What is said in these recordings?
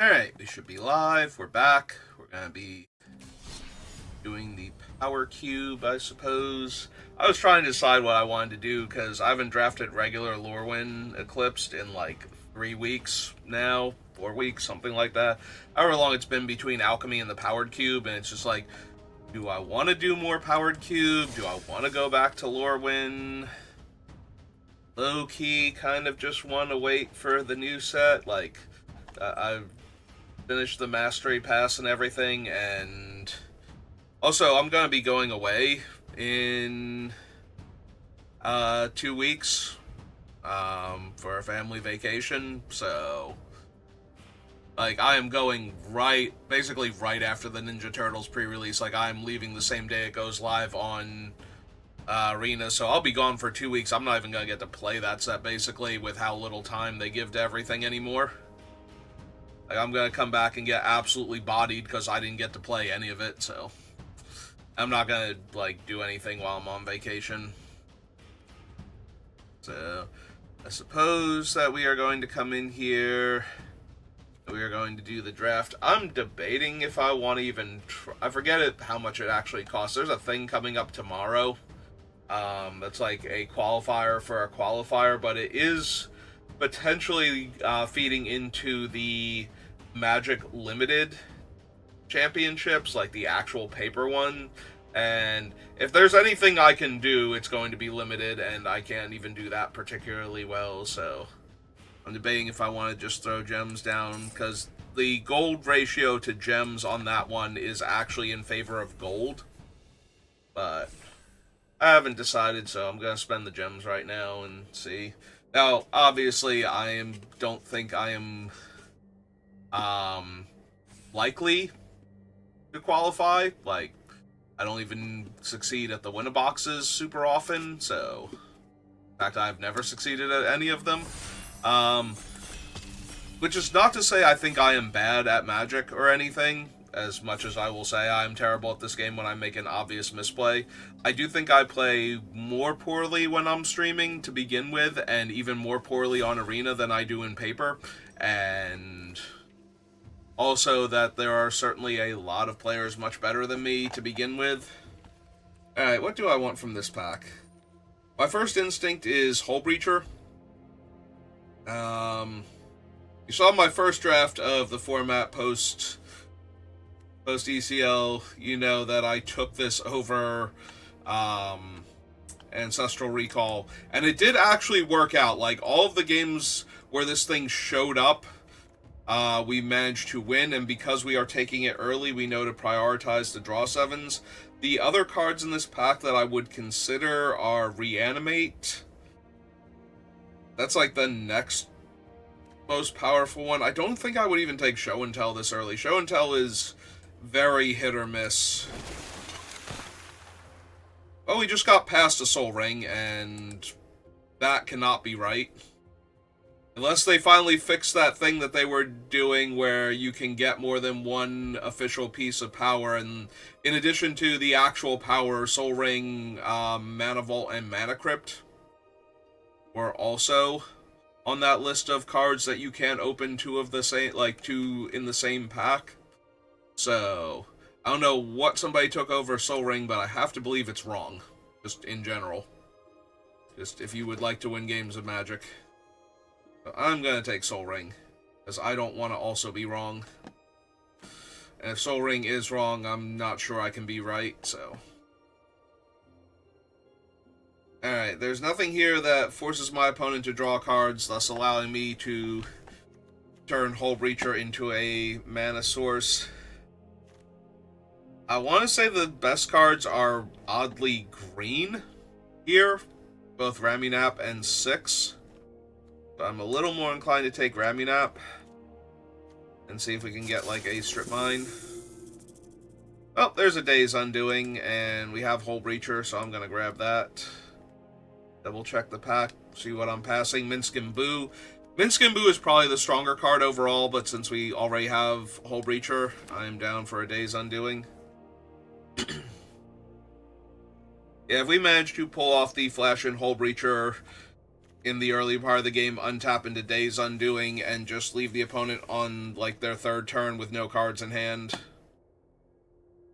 Alright, we should be live. We're back. We're going to be doing the power cube, I suppose. I was trying to decide what I wanted to do because I haven't drafted regular Lorwyn Eclipsed in like 3 weeks now, 4 weeks, something like that. However long it's been between Alchemy and the powered cube, and it's just like, do I want to do more powered cube? Do I want to go back to Lorwyn? Low key, kind of just want to wait for the new set. Like, I've finished the mastery pass and everything, and also I'm gonna be going away in 2 weeks for a family vacation. So, like, I am going basically right after the Ninja Turtles pre-release. Like, I'm leaving the same day it goes live on Arena, so I'll be gone for 2 weeks. I'm not even gonna get to play that set, basically, with how little time they give to everything anymore. Like, I'm gonna come back and get absolutely bodied because I didn't get to play any of it, so I'm not gonna, like, do anything while I'm on vacation. So, I suppose that we are going to come in here. We are going to do the draft. I'm debating if I want to even I forget how much it actually costs. There's a thing coming up tomorrow. That's like a qualifier for a qualifier, but it is potentially feeding into the Magic Limited championships, like the actual paper one. And if there's anything I can do, it's going to be limited, and I can't even do that particularly well, so I'm debating if I want to just throw gems down, because the gold ratio to gems on that one is actually in favor of gold. But I haven't decided, so I'm going to spend the gems right now and see. Now, obviously, don't think I am likely to qualify. Like, I don't even succeed at the winner boxes super often, so in fact, I've never succeeded at any of them. Which is not to say I think I am bad at Magic or anything, as much as I will say I am terrible at this game when I make an obvious misplay. I do think I play more poorly when I'm streaming to begin with, and even more poorly on Arena than I do in paper, and also that there are certainly a lot of players much better than me to begin with. Alright, what do I want from this pack? My first instinct is Hull Breacher. You saw my first draft of the format post ECL. You know that I took this over Ancestral Recall, and it did actually work out. Like, all of the games where this thing showed up, we managed to win, and because we are taking it early, we know to prioritize the draw sevens. The other cards in this pack that I would consider are Reanimate. That's like the next most powerful one. I don't think I would even take Show and Tell this early. Show and Tell is very hit or miss. Well, we just got past a Soul Ring, and that cannot be right. Unless they finally fix that thing that they were doing where you can get more than one official piece of power, and in addition to the actual power, Soul Ring, Mana Vault, and Mana Crypt were also on that list of cards that you can't open two in the same pack. So, I don't know what somebody took over Soul Ring, but I have to believe it's wrong. Just in general. Just if you would like to win games of Magic. But I'm gonna take Soul Ring, because I don't want to also be wrong. And if Soul Ring is wrong, I'm not sure I can be right, so. Alright, there's nothing here that forces my opponent to draw cards, thus allowing me to turn Hull Breacher into a mana source. I want to say the best cards are oddly green here, both Ramunap and Six. But I'm a little more inclined to take Ramunap and see if we can get like a Strip Mine. Oh, there's a Day's Undoing, and we have Hull Breacher, so I'm going to grab that. Double check the pack, see what I'm passing. Minsk and Boo. Minsk and Boo is probably the stronger card overall, but since we already have Hull Breacher, I'm down for a Day's Undoing. Yeah, if we manage to pull off the Flash and Hull Breacher in the early part of the game, untap into Days Undoing and just leave the opponent on like their third turn with no cards in hand.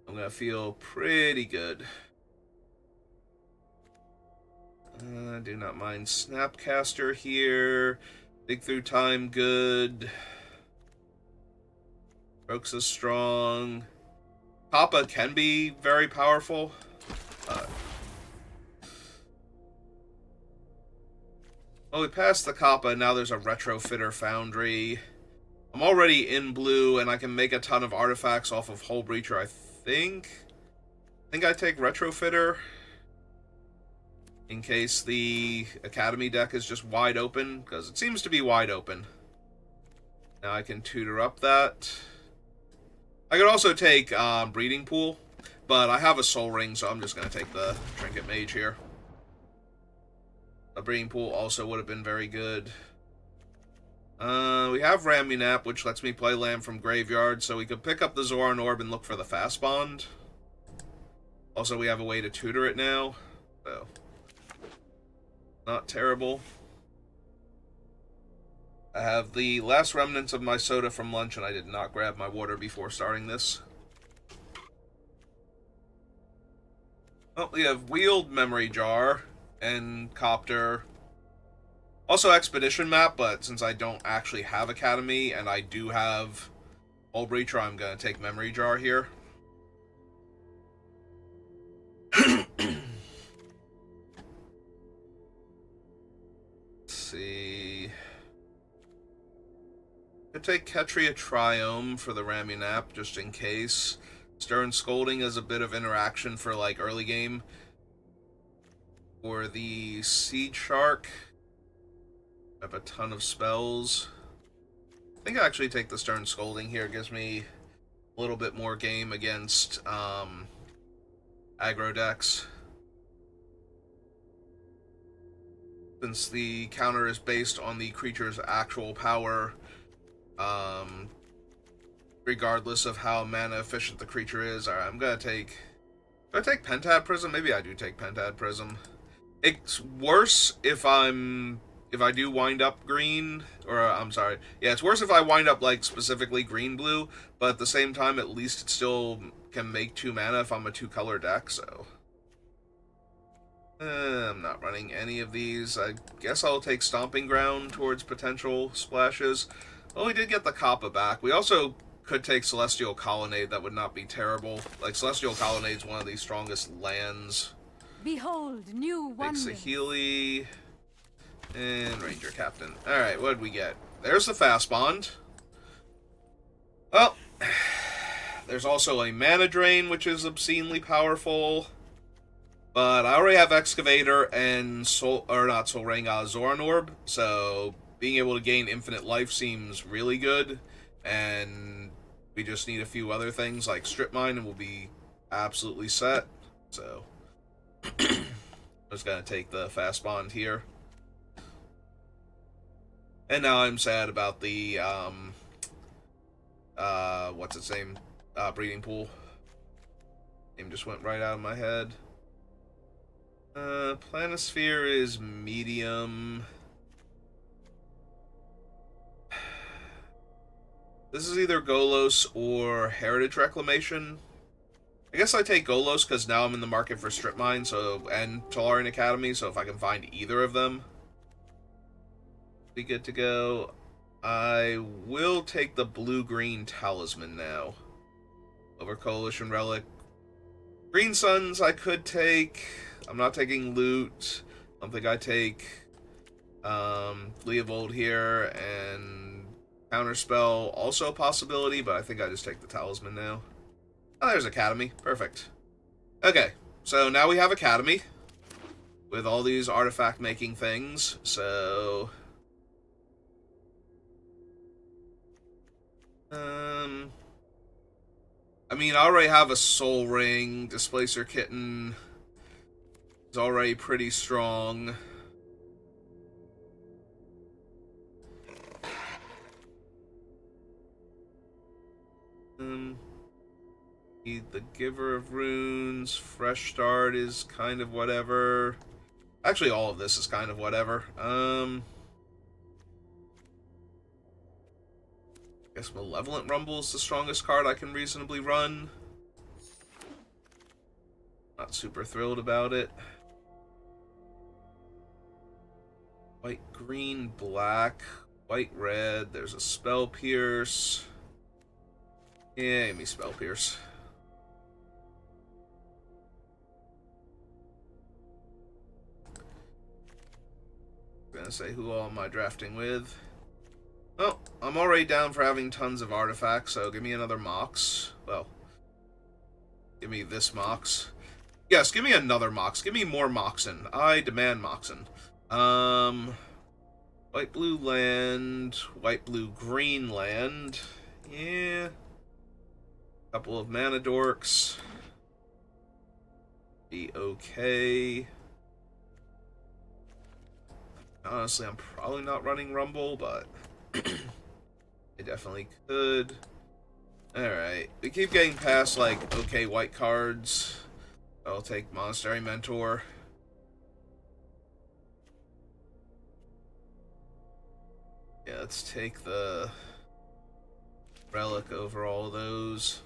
I'm gonna feel pretty good. Do not mind Snapcaster here. Dig Through Time, good. Strokes is strong. Kappa can be very powerful. Well, we passed the Kappa, now there's a Retrofitter Foundry. I'm already in blue, and I can make a ton of artifacts off of Hull Breacher, I think. I think I take Retrofitter. In case the Academy deck is just wide open, because it seems to be wide open. Now I can tutor up that. I could also take Breeding Pool, but I have a Soul Ring, so I'm just going to take the Trinket Mage here. A Breeding Pool also would have been very good. We have Ramunap, which lets me play land from graveyard, so we could pick up the Zoran Orb and look for the Fast Bond. Also, we have a way to tutor it now, so not terrible. I have the last remnants of my soda from lunch, and I did not grab my water before starting this. Well, we have Wheeled Memory Jar and Copter. Also Expedition Map, but since I don't actually have Academy, and I do have Hull Breacher, I'm going to take Memory Jar here. See. Could take Ketria Triome for the Ramunap, just in case. Stern Scolding is a bit of interaction for, like, early game. For the Seed Shark, I have a ton of spells. I think I actually take the Stern Scolding here. It gives me a little bit more game against aggro decks. Since the counter is based on the creature's actual power, regardless of how mana efficient the creature is. Alright, I'm gonna take... Do I take Pentad Prism? Maybe I do take Pentad Prism. It's worse if I do wind up green, or I'm sorry. Yeah, it's worse if I wind up like specifically green-blue, but at the same time, at least it still can make 2 mana if I'm a 2-color deck, so... I'm not running any of these. I guess I'll take Stomping Ground towards potential splashes. Well, we did get the Kappa back. We also could take Celestial Colonnade. That would not be terrible. Like, Celestial Colonnade is one of the strongest lands. Behold, new wonders. Takes a Healy. And Ranger Captain. Alright, what did we get? There's the Fast Bond. Well, there's also a Mana Drain, which is obscenely powerful. But I already have Excavator and Zoran Orb, so being able to gain infinite life seems really good. And we just need a few other things like Strip Mine and we'll be absolutely set. So I'm just gonna take the Fast Bond here. And now I'm sad about the what's its name? Breeding Pool. Name just went right out of my head. Planisphere is medium. This is either Golos or Heritage Reclamation. I guess I take Golos because now I'm in the market for Strip Mine, and Tolarian Academy, so if I can find either of them, be good to go. I will take the blue-green Talisman now over Coalition Relic. Green Suns I could take. I'm not taking Loot. I don't think I take Leovold here, and Counterspell also a possibility, but I think I just take the Talisman now. Oh, there's Academy. Perfect. Okay, so now we have Academy with all these artifact-making things, so... I mean, I already have a Soul Ring. Displacer Kitten is already pretty strong. The Giver of Runes. Fresh Start is kind of whatever. Actually, all of this is kind of whatever. I guess Malevolent Rumble is the strongest card I can reasonably run. Not super thrilled about it. White, green, black, white, red. There's a Spell Pierce. Yeah, give me Spell Pierce. Gonna say, who all am I drafting with? Oh, I'm already down for having tons of artifacts, so give me another Mox. Well, give me this Mox. Yes, give me another Mox. Give me more Moxen. I demand Moxen. White, blue land, white, blue, green land. Yeah. Couple of mana dorks. Be okay. Honestly, I'm probably not running Rumble, but I definitely could. Alright. We keep getting past, like, okay white cards. I'll take Monastery Mentor. Yeah, let's take the Relic over all of those.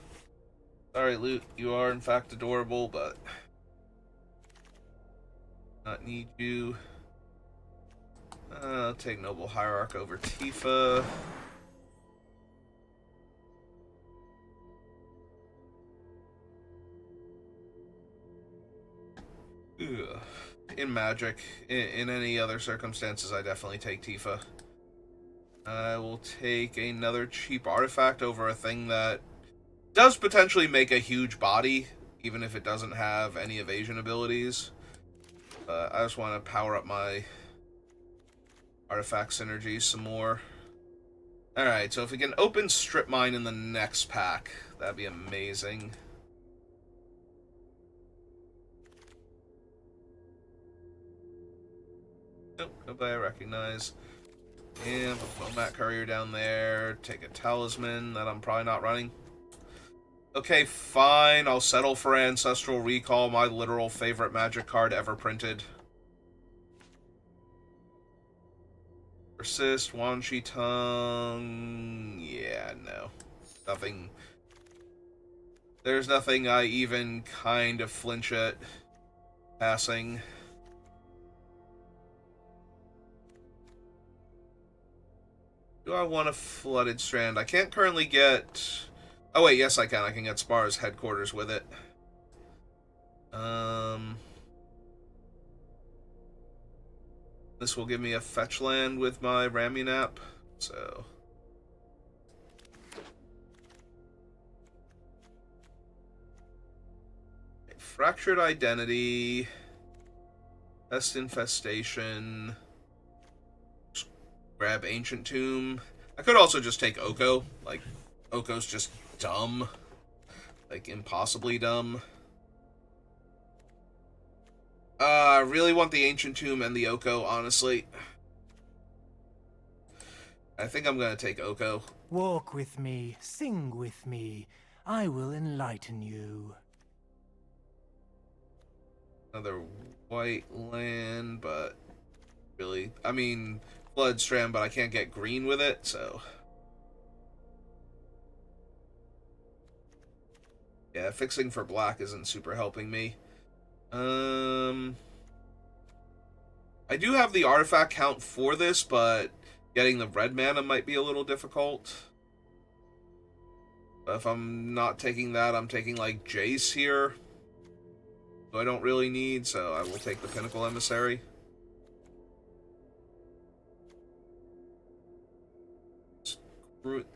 Sorry, Loot, you are in fact adorable, but not need you. I'll take Noble Hierarch over Tifa. Ugh. In Magic, in any other circumstances, I definitely take Tifa. I will take another cheap artifact over a thing that does potentially make a huge body, even if it doesn't have any evasion abilities. I just want to power up my artifact synergy some more. Alright, so if we can open Strip Mine in the next pack, that'd be amazing. Nope, nobody I recognize. And put Mat Courier down there. Take a Talisman that I'm probably not running. Okay, fine. I'll settle for Ancestral Recall, my literal favorite Magic card ever printed. Persist, Wan Shi Tongue. Yeah, no. Nothing. There's nothing I even kind of flinch at passing. Do I want a Flooded Strand? I can't currently get... Oh wait, yes I can. I can get Spar's Headquarters with it. This will give me a fetch land with my Ramunap, so... Fractured Identity... Pest Infestation... Grab Ancient Tomb. I could also just take Oko. Like, Oko's just dumb. Like, impossibly dumb. I really want the Ancient Tomb and the Oko, honestly. I think I'm gonna take Oko. Walk with me, sing with me. I will enlighten you. Another white land, but really, I mean, Blood Strand, but I can't get green with it, so... Yeah, fixing for black isn't super helping me. I do have the artifact count for this, but getting the red mana might be a little difficult. But if I'm not taking that, I'm taking, like, Jace here. So I don't really need, so I will take the Pinnacle Emissary.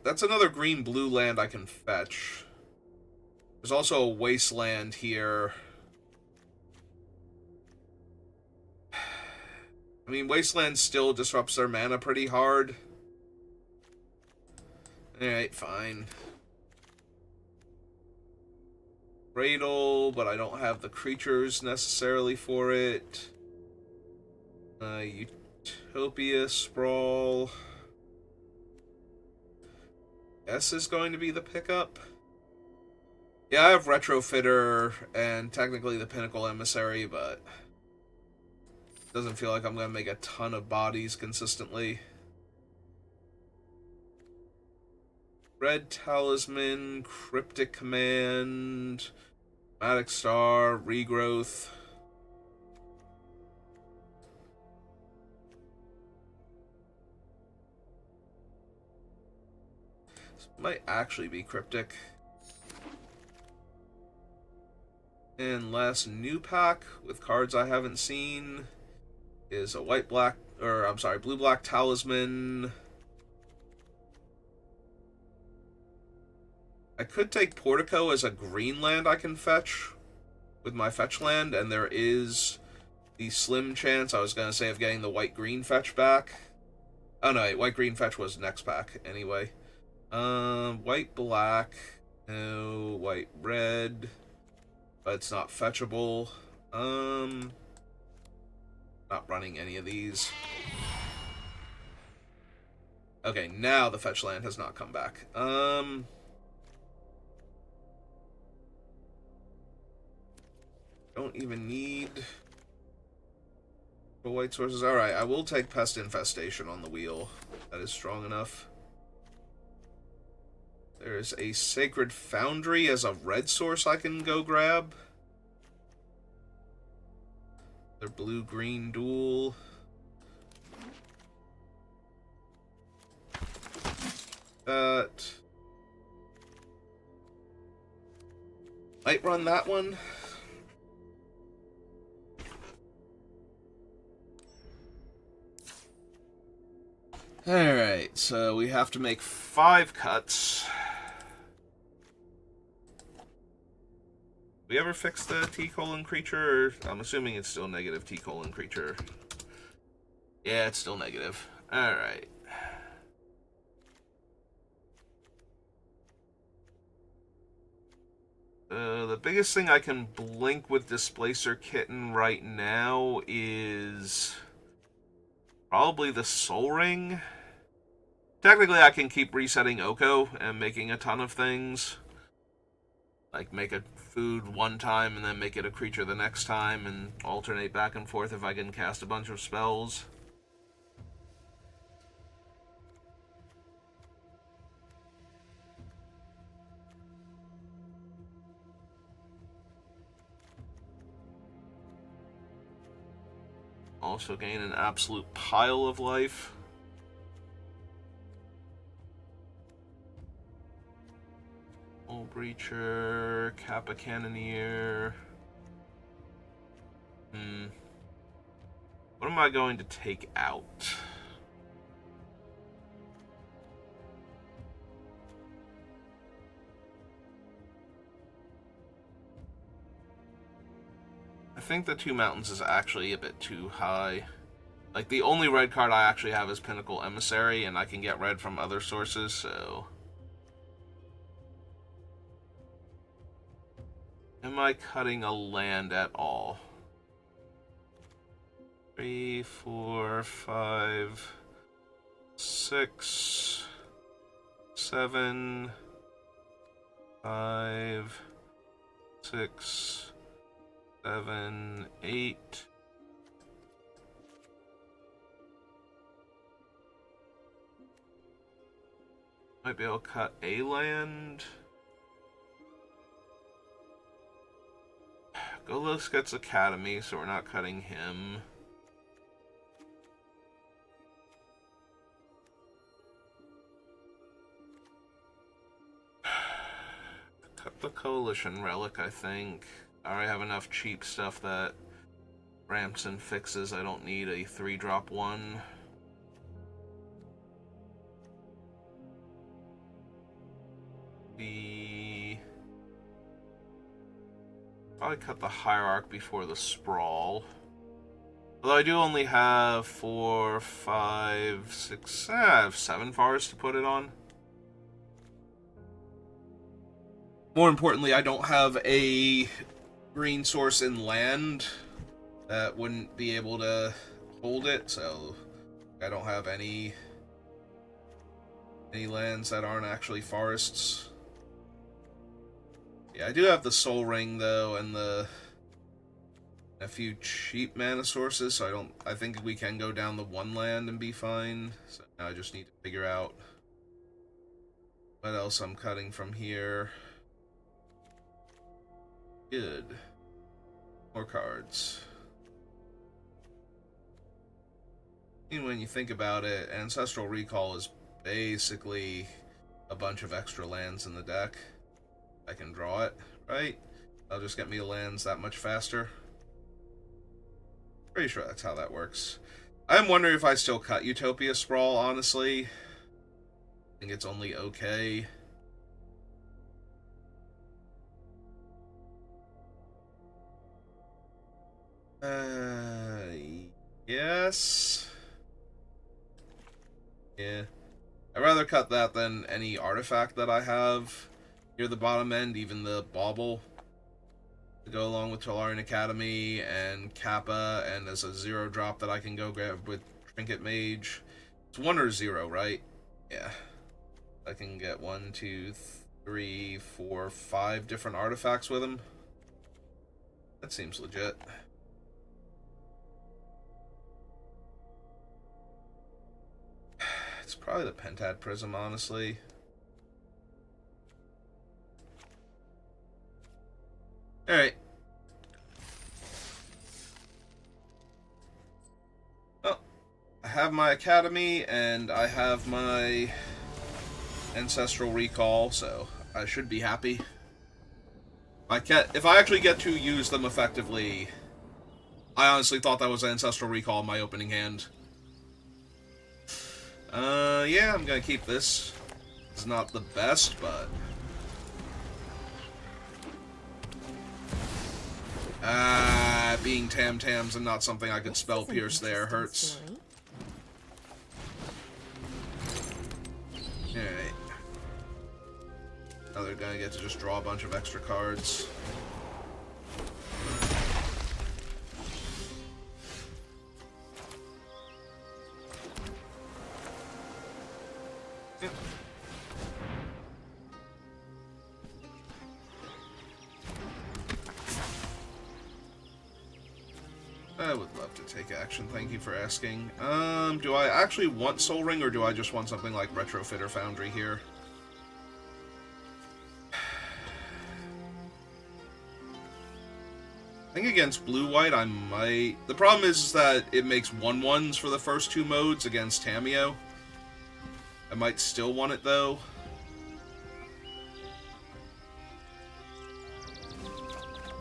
That's another green-blue land I can fetch. There's also a Wasteland here. I mean, Wasteland still disrupts their mana pretty hard. Alright, fine. Cradle, but I don't have the creatures necessarily for it. Utopia Sprawl. S is going to be the pickup. Yeah, I have Retrofitter and technically the Pinnacle Emissary, but... Doesn't feel like I'm going to make a ton of bodies consistently. Red Talisman, Cryptic Command, Matic Star, Regrowth. This might actually be Cryptic. And last new pack with cards I haven't seen is a blue-black Talisman. I could take Portico as a green land I can fetch with my fetch land, and there is the slim chance, I was going to say, of getting the white-green fetch back. Oh no, white-green fetch was next pack, anyway. White-black, no, white-red, but it's not fetchable. Not running any of these. Okay, now the fetch land has not come back. Don't even need the white sources. Alright, I will take Pest Infestation on the wheel. That is strong enough. There's a Sacred Foundry as a red source I can go grab. Their blue-green duel. That might run that one. Alright, so we have to make 5 cuts. We ever fix the T-colon creature? Or I'm assuming it's still negative T-colon creature. Yeah, it's still negative. Alright. The biggest thing I can blink with Displacer Kitten right now is probably the Soul Ring. Technically, I can keep resetting Oko and making a ton of things. Like, make a food one time and then make it a creature the next time and alternate back and forth if I can cast a bunch of spells. Also gain an absolute pile of life. Hull Breacher, Kappa Cannoneer. What am I going to take out? I think the 2 mountains is actually a bit too high. Like, the only red card I actually have is Pinnacle Emissary, and I can get red from other sources, so... Am I cutting a land at all? 3, 4, 5, 6, 7, 5, 6, 7, 8. Might be able to cut a land. Golos gets Academy, so we're not cutting him. Cut the Coalition Relic, I think. I already have enough cheap stuff that ramps and fixes. I don't need a 3-drop one. Probably cut the Hierarch before the Sprawl. Although I do only have 4, 5, 6, I have 7 forests to put it on. More importantly, I don't have a green source in land that wouldn't be able to hold it, so I don't have any lands that aren't actually forests. Yeah, I do have the Soul Ring, though, and the A few cheap mana sources, so I think we can go down the one land and be fine. So now I just need to figure out what else I'm cutting from here. Good. More cards. And when you think about it, Ancestral Recall is basically a bunch of extra lands in the deck. I can draw it, right? That'll just get me lands that much faster. Pretty sure that's how that works. I'm wondering if I still cut Utopia Sprawl, honestly. I think it's only okay. Yes. Yeah. I'd rather cut that than any artifact that I have near the bottom end, even the bauble, to go along with Tolarian Academy and Kappa, and as a 0-drop that I can go grab with Trinket Mage. It's 1 or 0, right? Yeah. I can get 1, 2, 3, 4, 5 different artifacts with him. That seems legit. It's probably the Pentad Prism, honestly. Alright. Well, I have my Academy, and I have my Ancestral Recall, so I should be happy. If I actually get to use them effectively, I honestly thought that was Ancestral Recall in my opening hand. Yeah, I'm gonna keep this. It's not the best, but... being Tam-Tams and not something I could spell pierce there hurts. Alright. Now they're gonna get to just draw a bunch of extra cards. Yep. I would love to take action, thank you for asking. Do I actually want Soul Ring, or do I just want something like Retrofit or Foundry here? I think against blue-white I might... The problem is that it makes 1/1s for the first 2 modes against Tamiyo. I might still want it, though.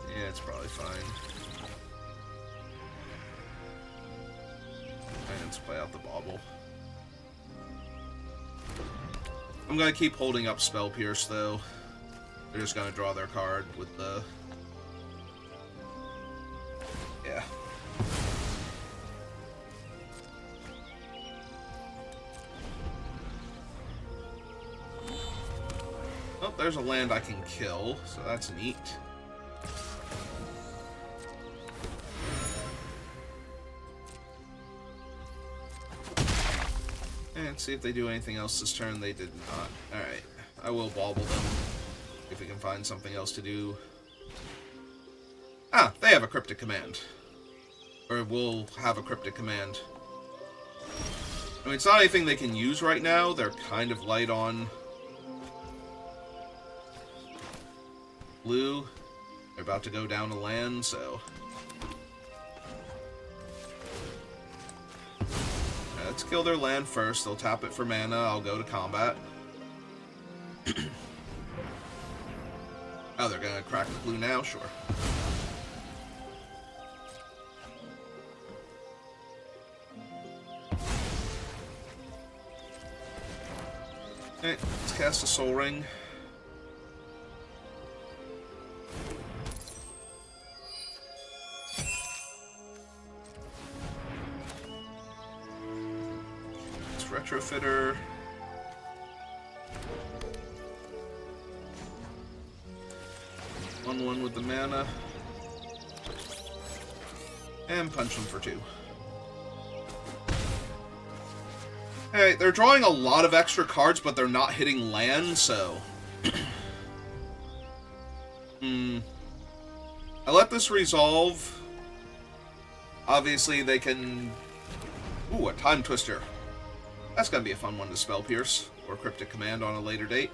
Yeah, it's probably fine. Let's play out the bauble. I'm gonna keep holding up Spell Pierce, though. They're just gonna draw their card with the... Yeah. Oh, there's a land I can kill, so that's neat. And see if they do anything else this turn. They did not. Alright. I will bauble them. If we can find something else to do. Ah, they have a Cryptic Command. Or will have a Cryptic Command. I mean, it's not anything they can use right now. They're kind of light on blue. They're about to go down a land, so... Let's kill their land first. They'll tap it for mana. I'll go to combat. Oh, they're gonna crack the blue now? Sure. Alright, let's cast a Soul Ring. Retrofitter. One with the mana. And punch them for 2. Alright, they're drawing a lot of extra cards, but they're not hitting land, so... I let this resolve. Obviously, they can... Ooh, a Time Twister. That's gonna be a fun one to Spell Pierce, or Cryptic Command on a later date.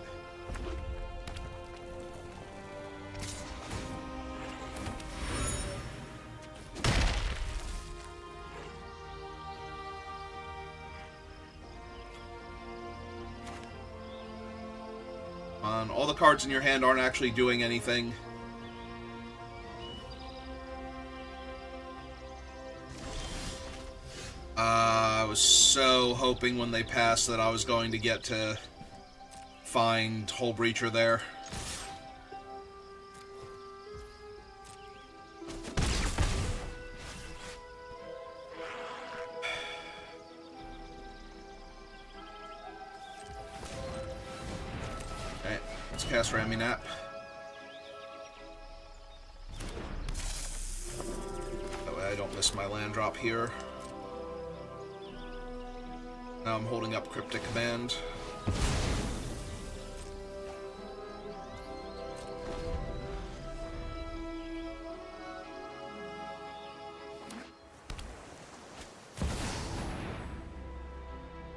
All the cards in your hand aren't actually doing anything. I was so hoping when they passed that I was going to get to find Hull Breacher there. Alright, let's cast Raminap. That way I don't miss my land drop here. Now I'm holding up Cryptic Command.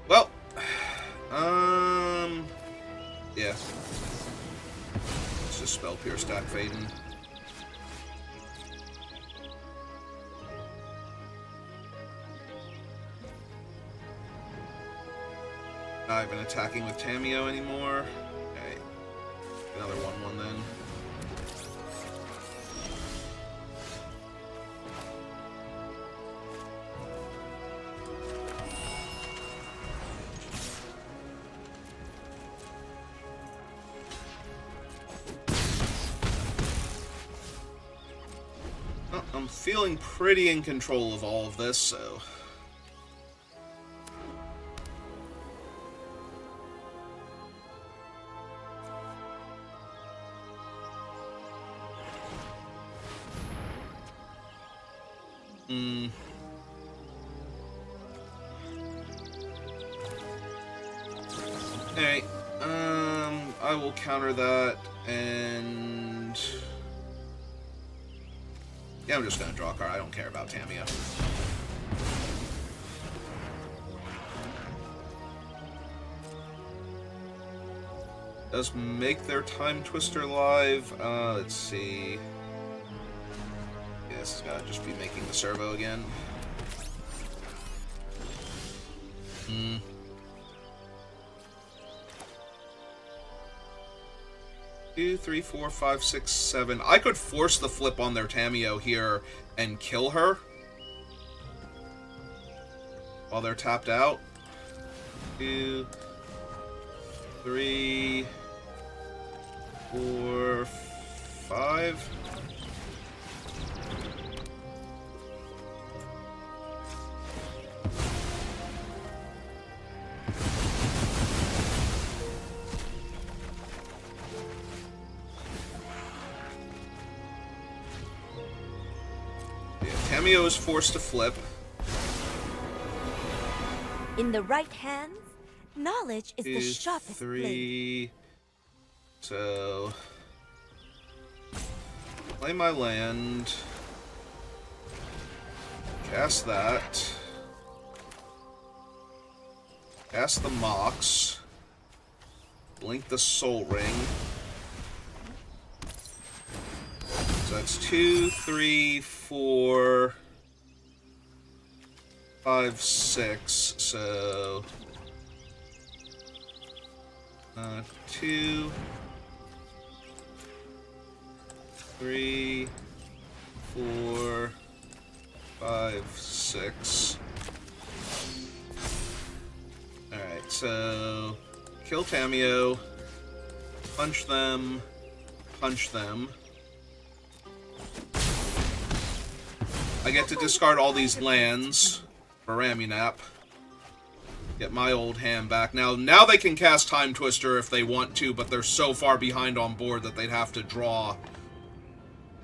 Well, yeah. Let's just Spell Pierce stack Faden. Not even attacking with Tamiyo anymore. Okay. Another 1/1 then. Well, I'm feeling pretty in control of all of this, so... Alright, I will counter that, and... Yeah, I'm just gonna draw a card. I don't care about Tamiyo. Does make their Time Twister live. Let's see. Yeah, this has gotta just be making the servo again. 2, 3, 4, 5, 6, 7. I could force the flip on their Tamiyo here and kill her while they're tapped out. 2, 3, 4, 5. Tamiyo is forced to flip. In the right hands, knowledge is the 2, sharpest blade. 3. So play my land. Cast that. Cast the Mox. Blink the Soul Ring. So that's 2, 3, 4, 5, 6. So 2, 3, 4, 5, 6. Alright, so kill Tamiyo, punch them, punch them. I get to discard all these lands for Raminap. Get my old hand back. Now they can cast Time Twister if they want to, but they're so far behind on board that they'd have to draw.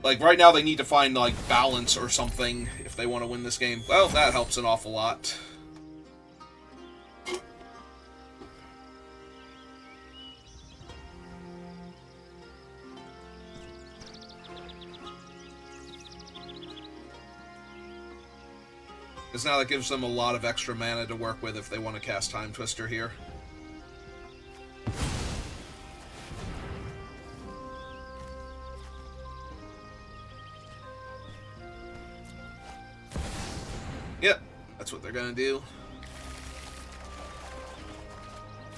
Like, right now they need to find, like, balance or something if they want to win this game. Well, that helps an awful lot. Because now that gives them a lot of extra mana to work with if they want to cast Time Twister here. Yep, that's what they're gonna do.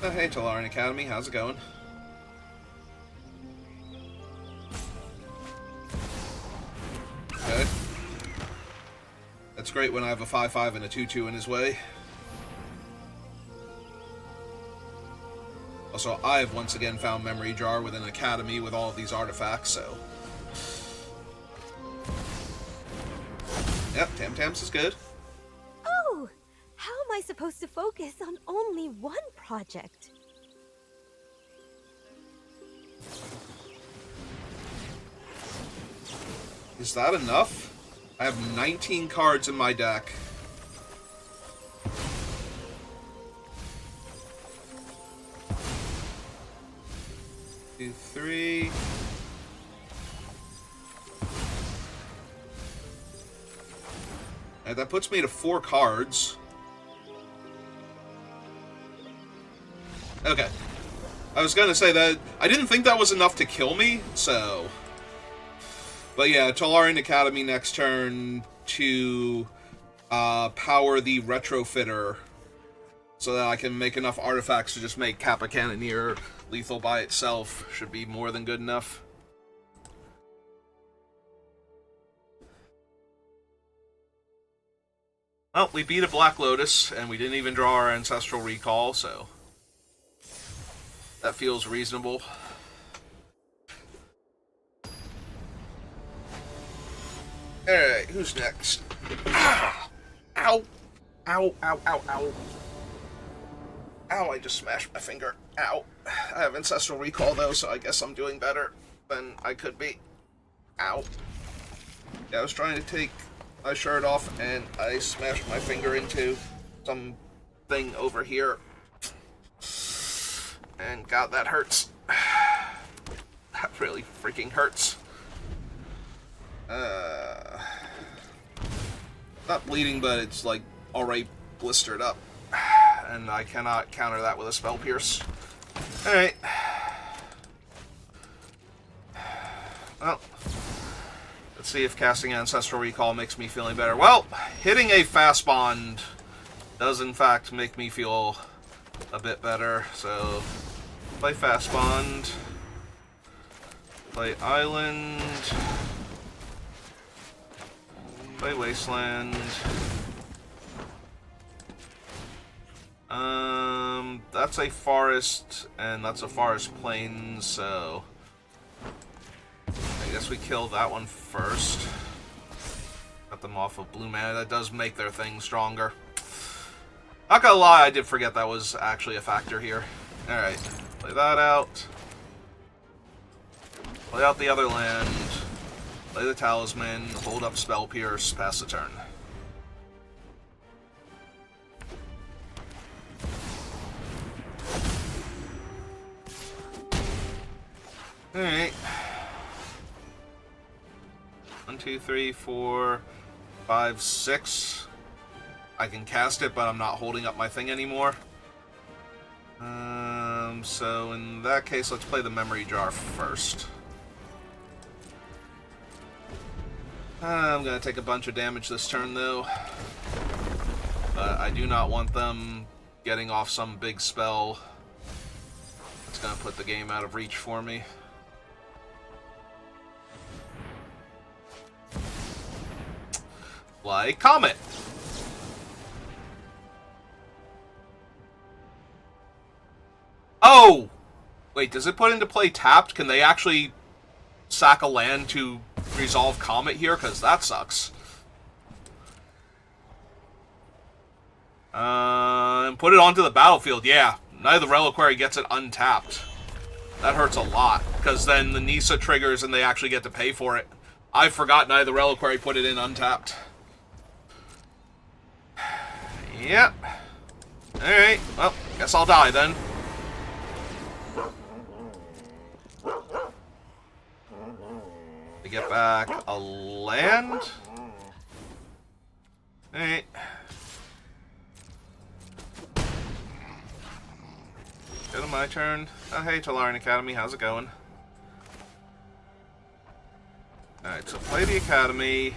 Oh, hey, Tolaran Academy, how's it going? Okay. That's great when I have a 5/5 and a 2/2 in his way. Also, I've once again found Memory Jar with an Academy with all of these artifacts, so... Yep, Tam Tams is good. Oh! How am I supposed to focus on only one project? Is that enough? I have 19 cards in my deck. Two, three. And that puts me to 4 cards. Okay. I was gonna say that I didn't think that was enough to kill me, so... But yeah, Tolaran Academy next turn to power the Retrofitter so that I can make enough artifacts to just make Kappa Cannoneer lethal by itself. Should be more than good enough. Well, we beat a Black Lotus, and we didn't even draw our Ancestral Recall, so... that feels reasonable. Alright, who's next? Ow! Ow! Ow, ow, ow, ow. Ow, I just smashed my finger. Ow. I have Ancestral Recall, though, so I guess I'm doing better than I could be. Ow. Yeah, I was trying to take my shirt off, and I smashed my finger into some thing over here. And God, that hurts. That really freaking hurts. Not bleeding, but it's like already blistered up. And I cannot counter that with a Spell Pierce. Alright. Well, let's see if casting Ancestral Recall makes me feeling better. Well, hitting a Fast Bond does in fact make me feel a bit better. So, play Fast Bond. Play Island. Play Wasteland. That's a forest, and that's a forest plain, so... I guess we kill that one first. Cut them off of blue mana. That does make their thing stronger. Not gonna lie, I did forget that was actually a factor here. Alright, play that out. Play out the other land. Play the Talisman, hold up Spell Pierce, pass the turn. Alright. 1, 2, 3, 4, 5, 6. I can cast it, but I'm not holding up my thing anymore. So in that case, let's play the Memory Jar first. I'm going to take a bunch of damage this turn, though. But I do not want them getting off some big spell. It's going to put the game out of reach for me. Like Comet! Oh! Wait, does it put into play tapped? Can they actually sack a land to resolve Comet here? Because that sucks. And put it onto the battlefield. Yeah, neither Reliquary gets it untapped. That hurts a lot, because then the Nisa triggers and they actually get to pay for it. I forgot neither Reliquary put it in untapped. Yep. Alright, well, guess I'll die then. To get back a land. Alright. my turn. Oh, hey, Talarian Academy, how's it going? Alright, so play the Academy.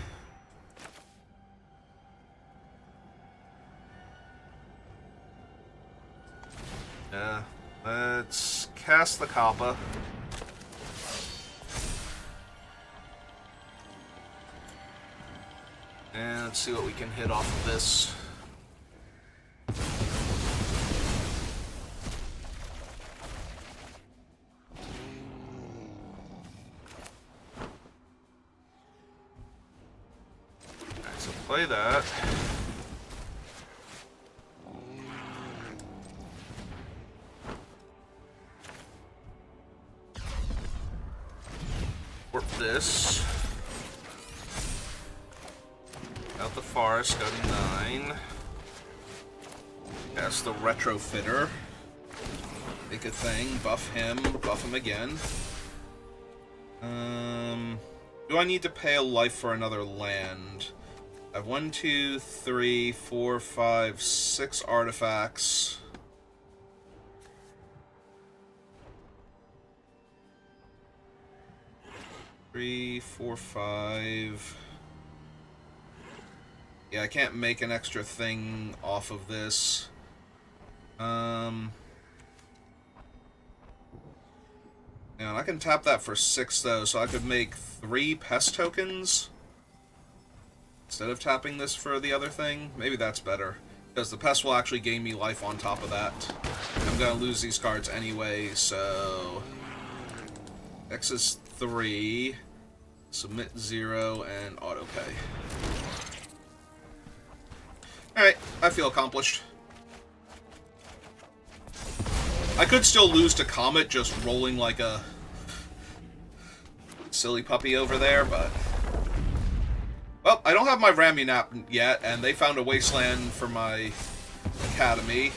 Let's cast the Kappa. And let's see what we can hit off of this. Alright, so play that. Warp this. Out the forest, go to 9. Cast the Retrofitter. Make a thing, buff him again. Do I need to pay a life for another land? I have 1, 2, 3, 4, 5, 6 artifacts. Three, 4, 5. Yeah, I can't make an extra thing off of this. And I can tap that for 6 though, so I could make 3 pest tokens instead of tapping this for the other thing. Maybe that's better, because the pest will actually gain me life on top of that. I'm gonna lose these cards anyway, so X is 3, submit 0, and auto pay. Alright, I feel accomplished. I could still lose to Comet just rolling like a silly puppy over there, but... Well, I don't have my Ramunap yet, and they found a wasteland for my Academy,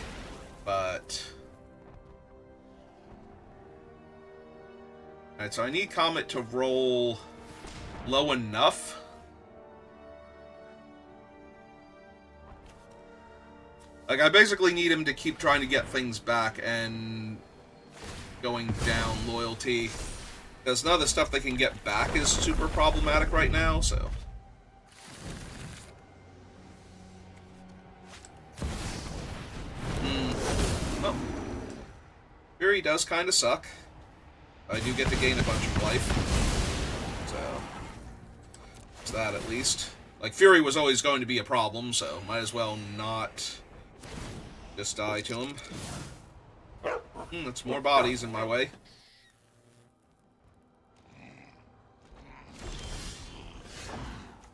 but... Alright, so I need Comet to roll low enough. Like, I basically need him to keep trying to get things back and going down loyalty. Because none of the stuff they can get back is super problematic right now, so... Well, Fury does kind of suck. I do get to gain a bunch of life. So, it's that at least. Like, Fury was always going to be a problem, so might as well not just die to him. That's more bodies in my way.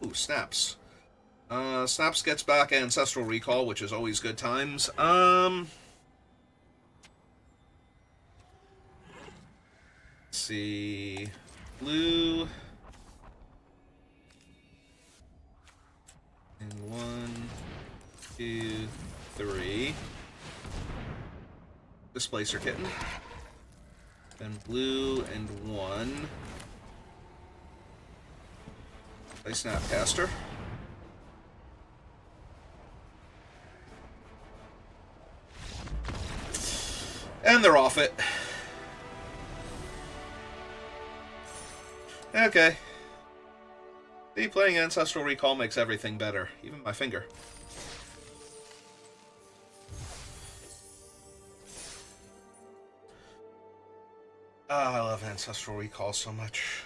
Ooh, Snaps. Snaps gets back Ancestral Recall, which is always good times. Let's see... Blue... And 1, 2, 3. Displacer Kitten. Then blue and 1. Play Snapcaster. And they're off it. Okay. See, playing Ancestral Recall makes everything better. Even my finger. I love Ancestral Recall so much.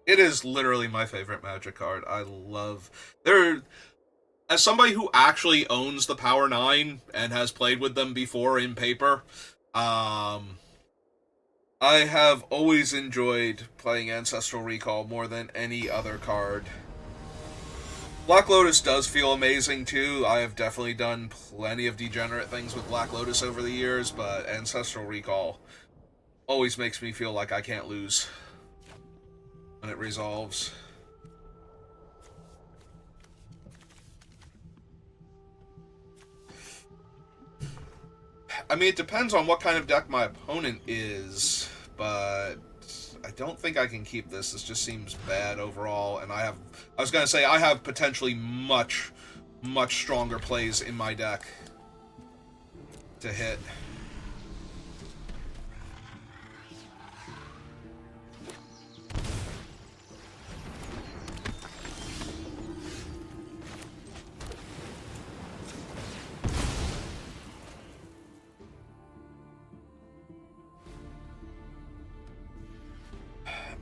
It is literally my favorite Magic card. I love... As somebody who actually owns the Power 9 and has played with them before in paper, I have always enjoyed playing Ancestral Recall more than any other card. Black Lotus does feel amazing too. I have definitely done plenty of degenerate things with Black Lotus over the years, but Ancestral Recall always makes me feel like I can't lose when it resolves. I mean, it depends on what kind of deck my opponent is, but I don't think I can keep this. This just seems bad overall, and I was gonna say, I have potentially much stronger plays in my deck to hit.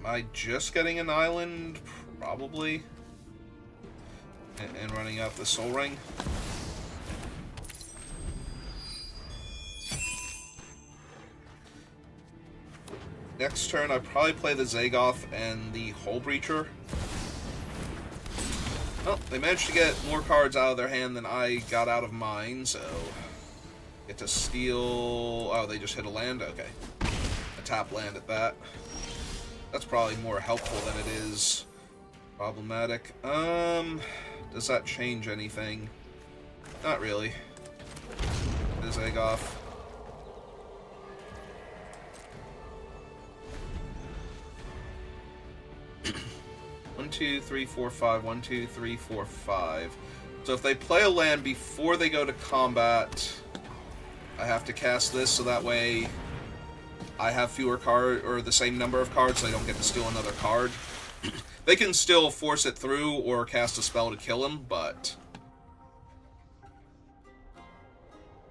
Am I just getting an island? Probably. And running out the Soul Ring. Next turn, I probably play the Zagoth and the Hull Breacher. Well, they managed to get more cards out of their hand than I got out of mine, so... Get to steal... Oh, they just hit a land? Okay. A tap land at that. That's probably more helpful than it is problematic. Does that change anything? Not really. The Zagoth. 1, 2, 3, 4, 5. 1, 2, 3, 4, 5. So if they play a land before they go to combat, I have to cast this so that way I have fewer cards, or the same number of cards, so they don't get to steal another card. They can still force it through or cast a spell to kill him, but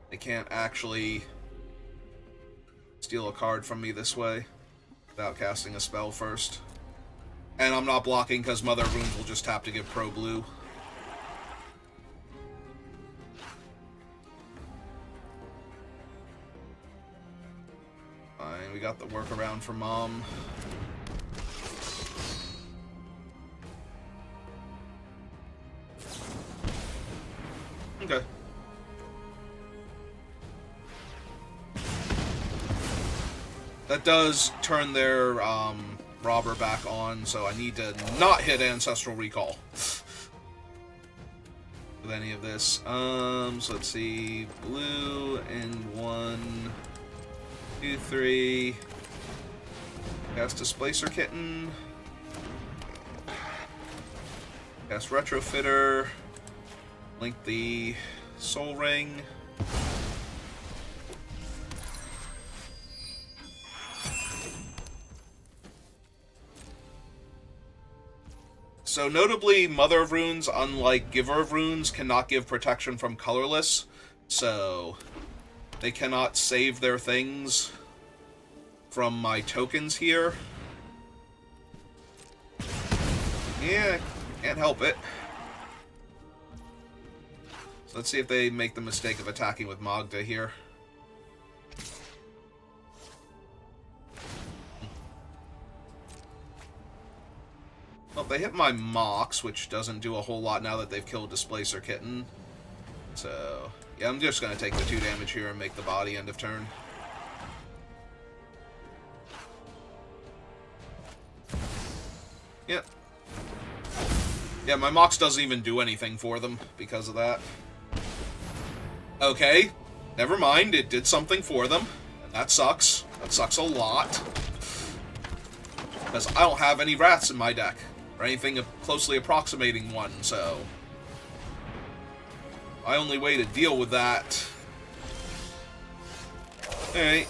they can't actually steal a card from me this way without casting a spell first. And I'm not blocking because Mother of Runes will just tap to give pro blue. Fine, we got the workaround for Mom. Okay. That does turn their robber back on, so I need to not hit Ancestral Recall with any of this. So let's see. Blue and 1, 2, 3. Cast Displacer Kitten. Cast Retrofitter. Link the Soul Ring. So notably, Mother of Runes, unlike Giver of Runes, cannot give protection from colorless, so they cannot save their things from my tokens here. Yeah, can't help it. So let's see if they make the mistake of attacking with Magda here. Well, they hit my Mox, which doesn't do a whole lot now that they've killed Displacer Kitten. So, yeah, I'm just going to take the 2 damage here and make the body end of turn. Yep. Yeah, my Mox doesn't even do anything for them because of that. Okay, never mind, it did something for them. And that sucks. That sucks a lot. Because I don't have any Wraths in my deck. Or anything closely approximating one, so my only way to deal with that. Alright,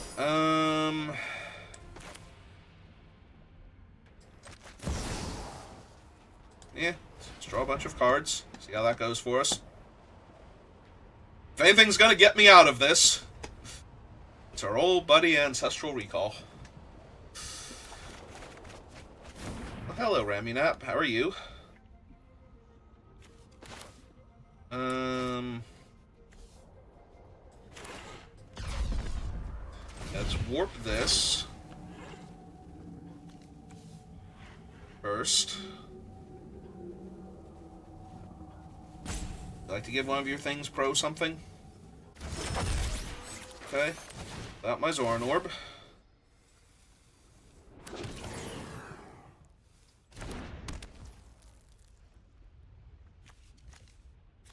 yeah, let's draw a bunch of cards. See how that goes for us. If anything's gonna get me out of this, it's our old buddy Ancestral Recall. Hello, Ramunap. How are you? Let's warp this first. Would you like to give one of your things pro something? Okay. Without my Zoran Orb.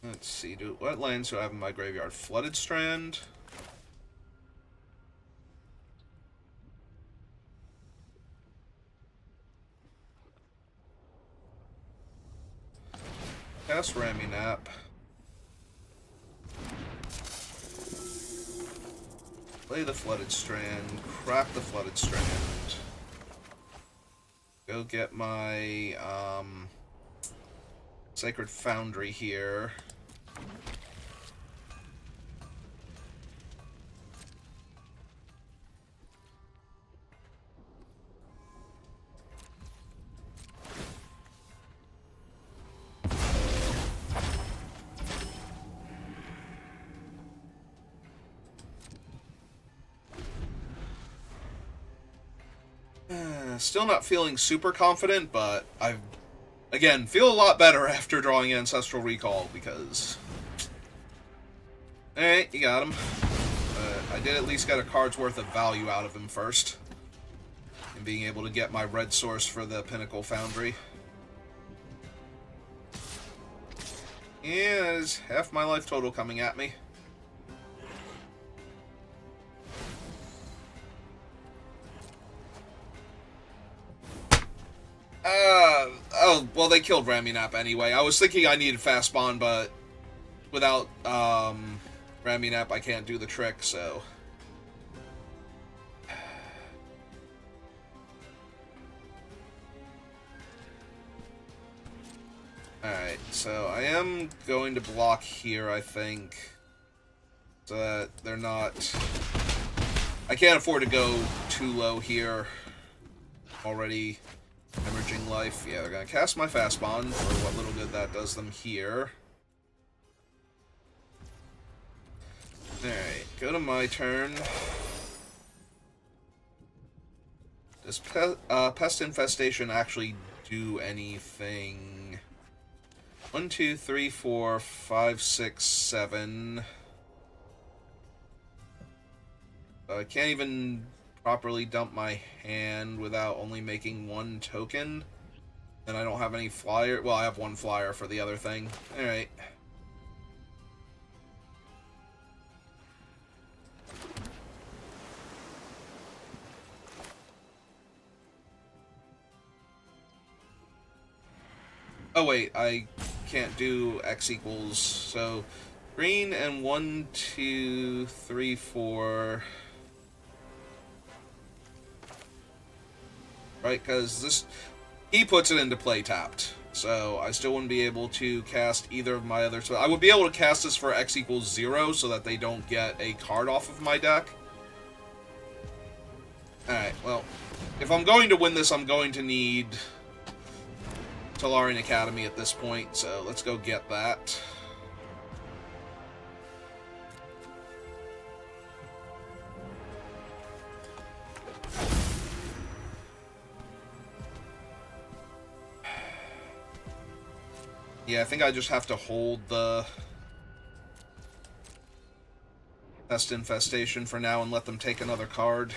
Let's see, what lands do I have in my graveyard? Flooded Strand. Cast Ramunap. Play the Flooded Strand. Crack the Flooded Strand. Go get my Sacred Foundry here. Still not feeling super confident, but I, again, feel a lot better after drawing Ancestral Recall, because... Alright, you got him. I did at least get a card's worth of value out of him first. And being able to get my red source for the Pinnacle Foundry. Yeah, there's half my life total coming at me. Oh, well, they killed Ramunap anyway. I was thinking I needed fast spawn, but without, Ramunap, I can't do the trick, so... Alright, so I am going to block here, I think, so that they're not... I can't afford to go too low here. Already hemorrhaging life. Yeah, they're going to cast my fast spawn for what little good that does them here. Alright, go to my turn. Does Pest Infestation actually do anything? 1, 2, 3, 4, 5, 6, 7. I can't even properly dump my hand without only making one token. And I don't have any flyer. Well, I have one flyer for the other thing. Alright. Oh wait, I can't do X equals, so green and 1, 2, 3, 4. Right, because this, he puts it into play tapped, so I still wouldn't be able to cast either of my other. So I would be able to cast this for X equals 0, so that they don't get a card off of my deck. Alright, well, if I'm going to win this, I'm going to need Tolarian Academy at this point, so let's go get that. Yeah, I think I just have to hold the Pest Infestation for now and let them take another card.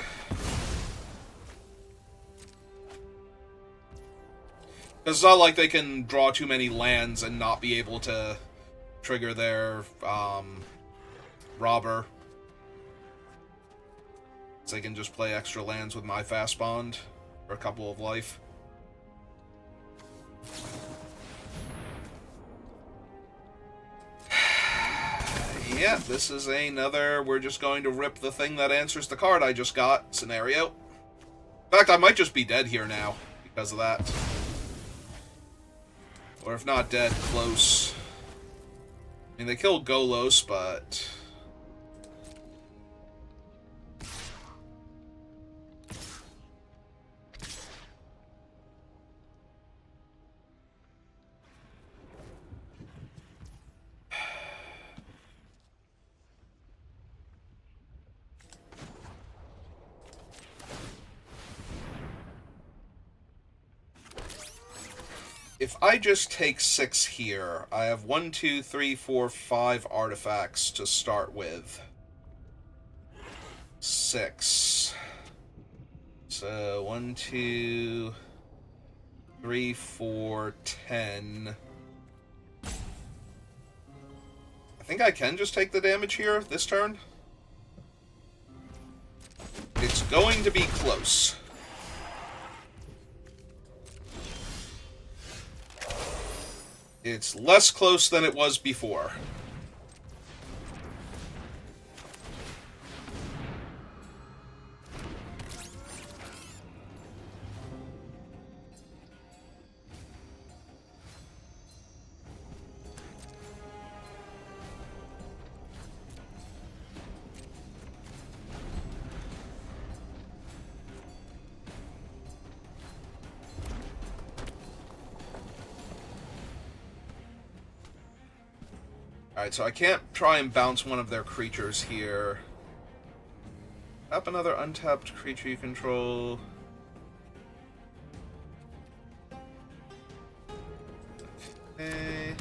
Because it's not like they can draw too many lands and not be able to trigger their, Robber. So they can just play extra lands with my Fast Bond for a couple of life. Yeah, this is another we're just going to rip the thing that answers the card I just got scenario. In fact, I might just be dead here now because of that. Or if not dead, close. I mean, they killed Golos, but... If I just take 6 here, I have 1, 2, 3, 4, 5 artifacts to start with. 6. So 1, 2, 3, 4, 10. I think I can just take the damage here this turn. It's going to be close. It's less close than it was before. Alright, so I can't try and bounce one of their creatures here. Tap another untapped creature you control. Okay.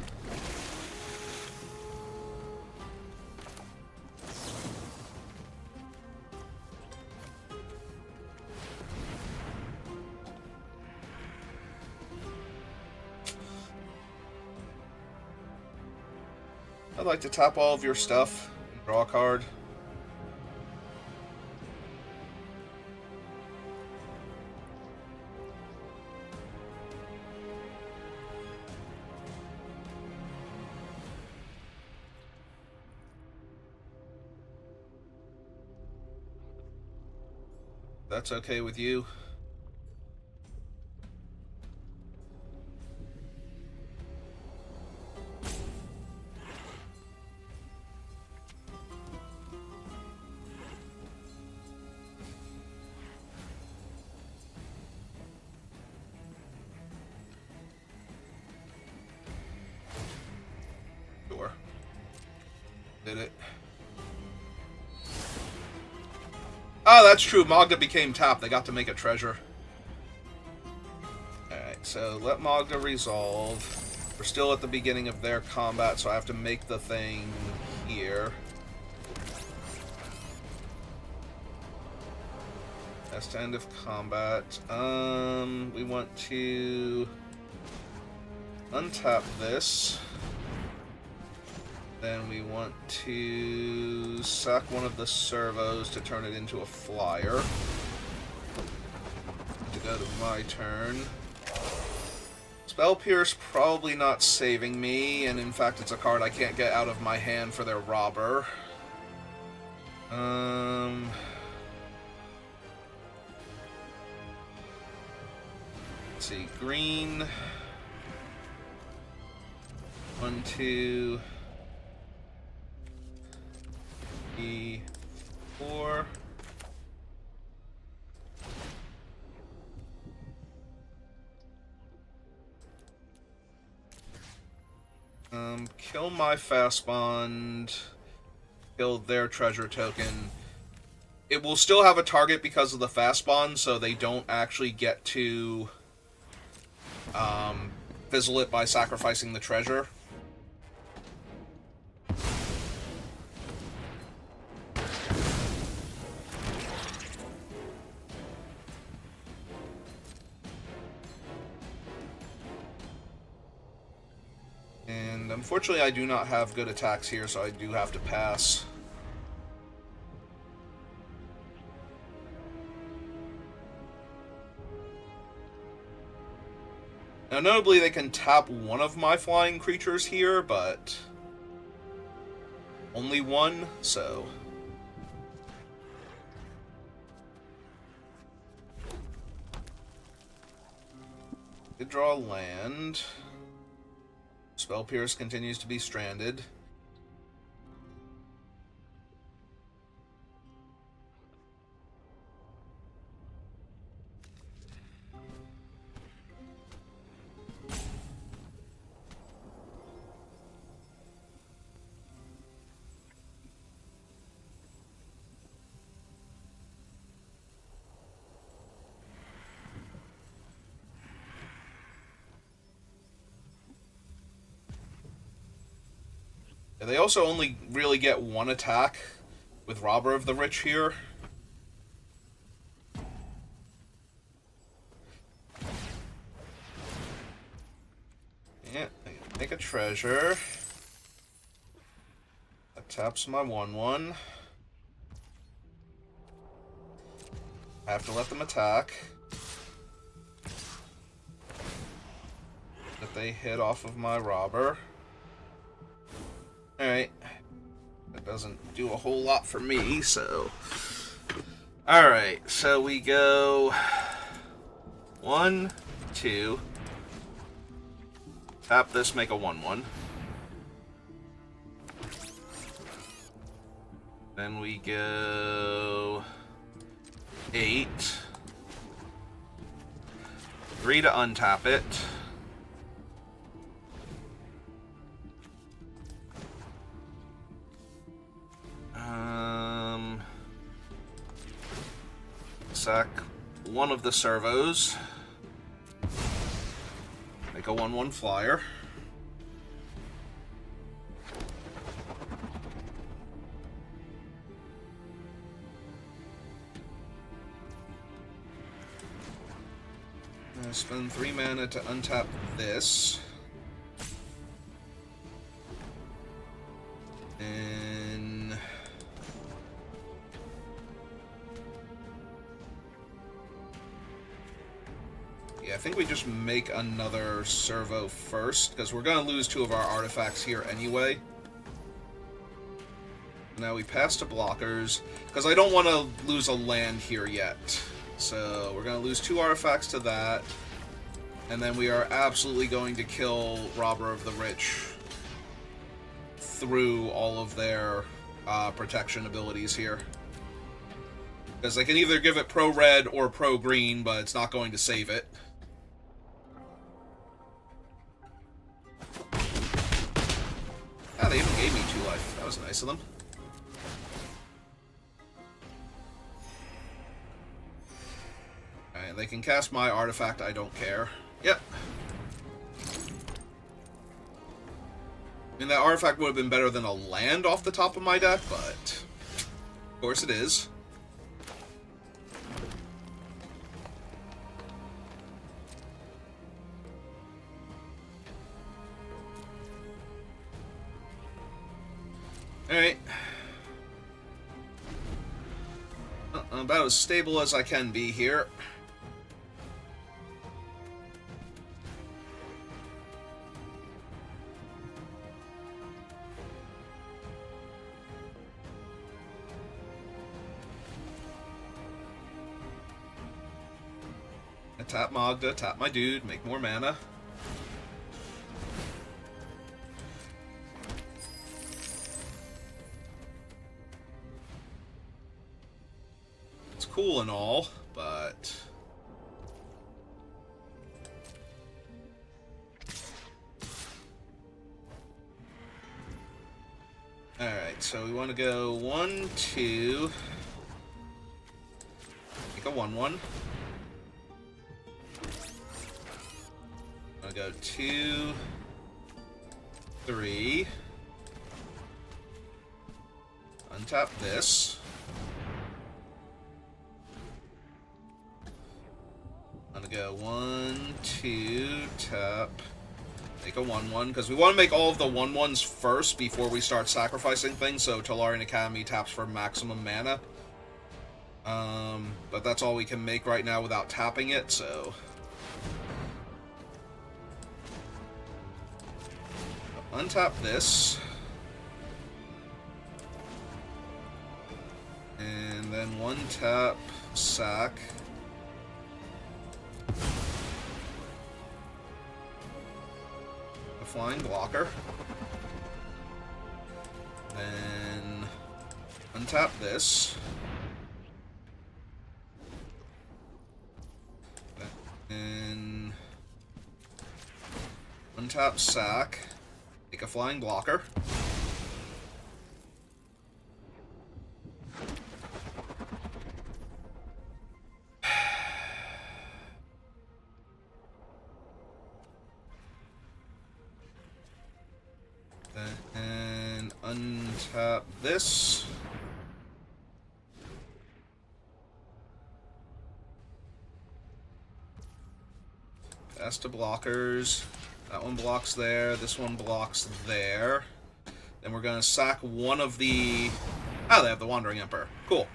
I'd like to tap all of your stuff and draw a card. That's okay with you. Sure. Did it. Oh, that's true. Magda became tapped. They got to make a treasure. Alright, so let Magda resolve. We're still at the beginning of their combat, so I have to make the thing here. That's the end of combat. We want to untap this. Then we want to sack one of the servos to turn it into a flyer. To go to my turn. Spell Pierce probably not saving me, and in fact it's a card I can't get out of my hand for their robber. Let's see, green. 1, 2... 3, 4. Kill my fast bond. Kill their treasure token. It will still have a target because of the fast bond, so they don't actually get to fizzle it by sacrificing the treasure. And unfortunately I do not have good attacks here, so I do have to pass. Now notably they can tap one of my flying creatures here, but only one, so... Did draw land. Spell Pierce continues to be stranded. They also only really get one attack with Robber of the Rich here. Yeah, make a treasure. That taps my 1/1. I have to let them attack. If they hit off of my Robber. Alright. That doesn't do a whole lot for me, so... Alright, so we go... 1, 2... Tap this, make a 1/1. Then we go... 8... 3 to untap it. Sack one of the servos. Make a 1/1 flyer. spend 3 mana to untap this. And... yeah, I think we just make another servo first, because we're going to lose 2 of our artifacts here anyway. Now we pass to blockers, because I don't want to lose a land here yet. So we're going to lose 2 artifacts to that. And then we are absolutely going to kill Robber of the Rich through all of their protection abilities here. Because they can either give it pro-red or pro-green, but it's not going to save it. Ah, they even gave me 2 life. That was nice of them. Alright, they can cast my artifact, I don't care. Yep. I mean, that artifact would have been better than a land off the top of my deck, but... of course it is. Alright. About as stable as I can be here. I tap Magda, tap my dude, make more mana. It's cool and all, but... alright, so we want to go 1, 2... make a 1/1. I'm gonna go 2, 3. Untap this. I'm gonna go 1, 2, tap. Make a 1/1, because we want to make all of the 1/1s first before we start sacrificing things, so Tolarian Academy taps for maximum mana. But that's all we can make right now without tapping it, so... untap this. And then 1 tap, sack. A flying blocker. Then untap this. And untap sack. Make a flying blocker. And untap this. Pass to blockers. That one blocks there, this one blocks there. Then we're gonna sack one of the... oh, they have the Wandering Emperor. Cool.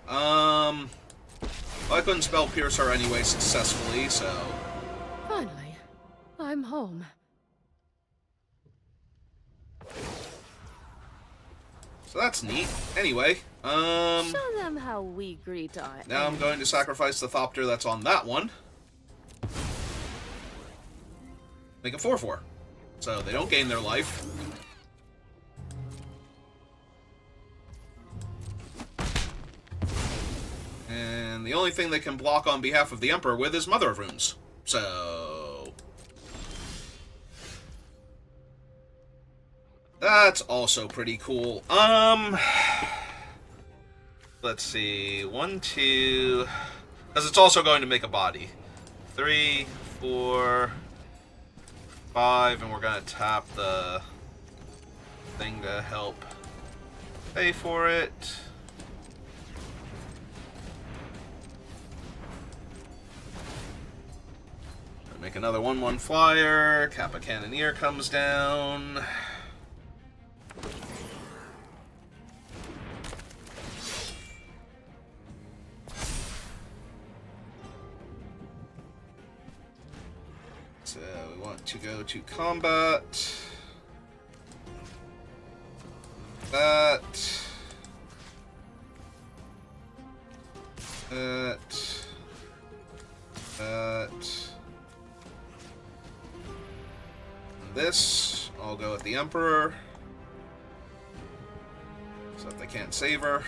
Well, I couldn't spell Pierce her anyway successfully, so... Finally, I'm home. so that's neat. Anyway, Show them how we greet our now I'm going to sacrifice the Thopter that's on that one. Make a 4/4. So they don't gain their life. And the only thing they can block on behalf of the Emperor with is Mother of Runes. So... that's also pretty cool. Let's see. 1, 2... because it's also going to make a body. 3, 4... 5, and we're gonna tap the thing to help pay for it. Make another 1/1 flyer. Kappa Cannoneer comes down. So we want to go to combat. That. This, I'll go with the Emperor, so that they can't save her.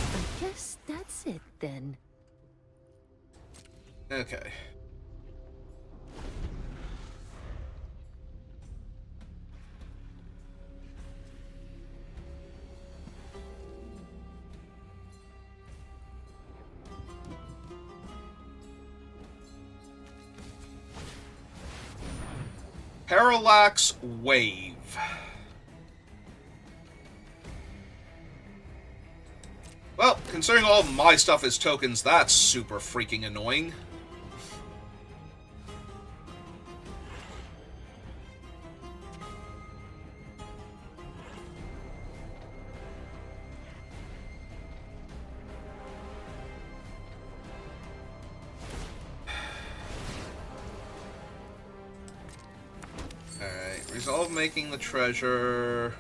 I guess that's it then. Okay. Parallax Wave. Well, considering all my stuff is tokens, that's super freaking annoying. Alright, resolve making the treasure.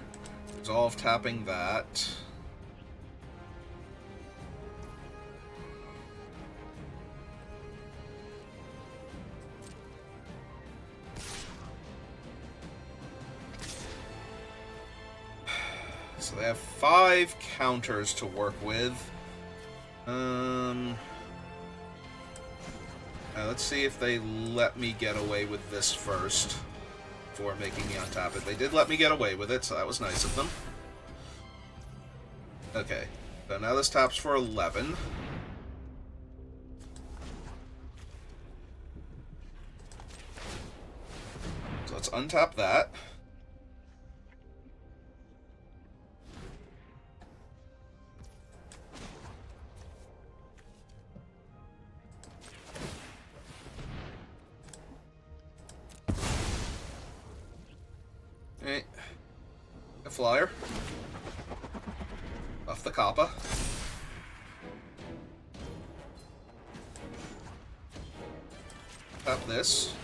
Resolve tapping that. So they have 5 counters to work with. Let's see if they let me get away with this first before making me untap it. They did let me get away with it, so that was nice of them. Okay, so now this taps for 11. So let's untap that. Alright. A flyer. Off the Kappa. Tap this.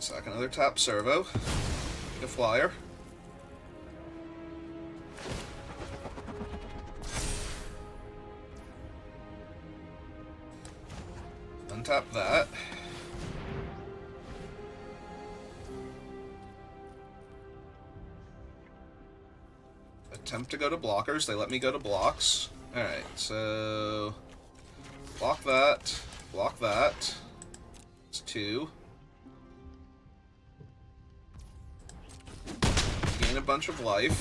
Sack another tap servo. A flyer. Untap that. Attempt to go to blockers. They let me go to blocks. Alright, so... block that. Block that. It's 2. Gain a bunch of life.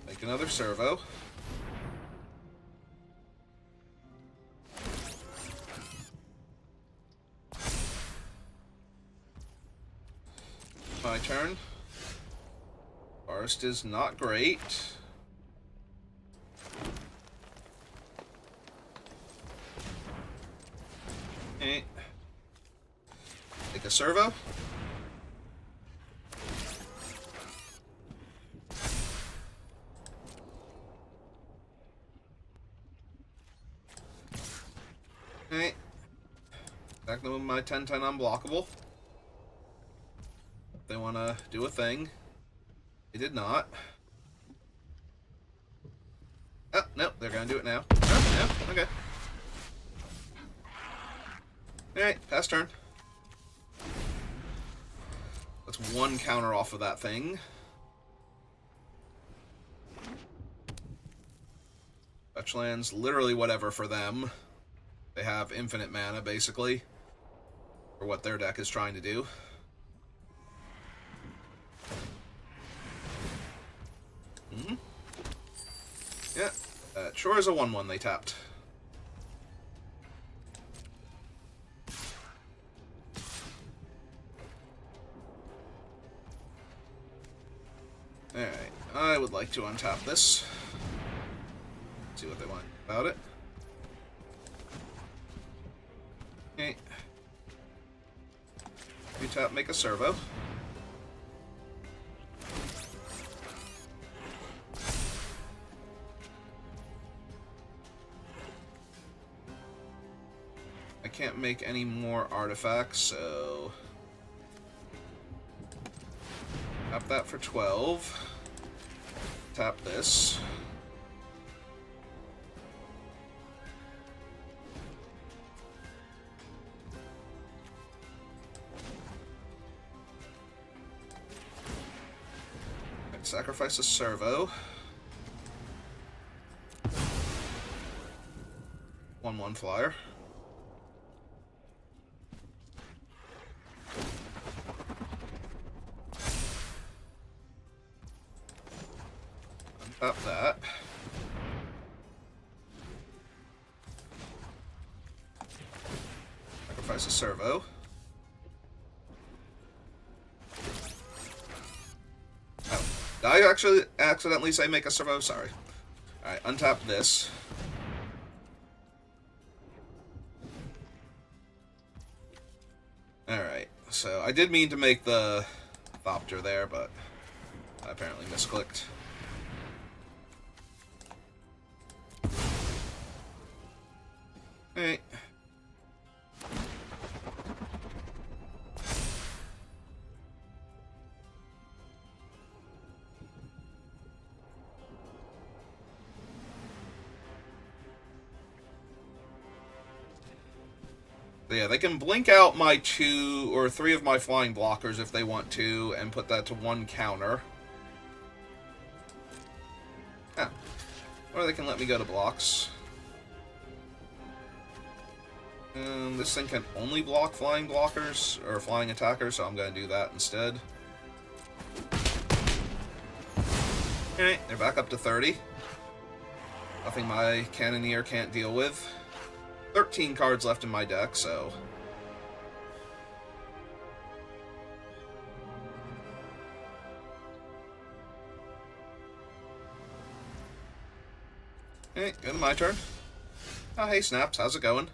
Make another servo. My turn. Forest is not great. Okay. Take a servo. Okay. Attack them with my 10/10 unblockable. They want to do a thing. They did not. Oh, no, they're going to do it now. Oh, no, okay. Alright, pass turn. That's 1 counter off of that thing. Fetch lands, literally whatever for them. They have infinite mana, basically, for what their deck is trying to do. Mm-hmm. Yeah, that sure is a 1/1 they tapped. Alright, I would like to untap this. See what they want about it. Okay. You tap, make a servo. I can't make any more artifacts, so tap that for 12. Tap this. Right, sacrifice a servo. 1/1 flyer. Untap that. Sacrifice a servo. Oh, did I actually accidentally say make a servo? Sorry. Alright, untap this. Alright, so I did mean to make the Thopter there, but I apparently misclicked. Alright. Yeah, they can blink out my 2 or 3 of my flying blockers if they want to, and put that to 1 counter. Yeah. Or they can let me go to blocks. This thing can only block flying blockers, or flying attackers, so I'm going to do that instead. Alright, they're back up to 30. Nothing my Cannoneer can't deal with. 13 cards left in my deck, so... Hey, go to my turn. Oh, hey, Snaps, how's it going?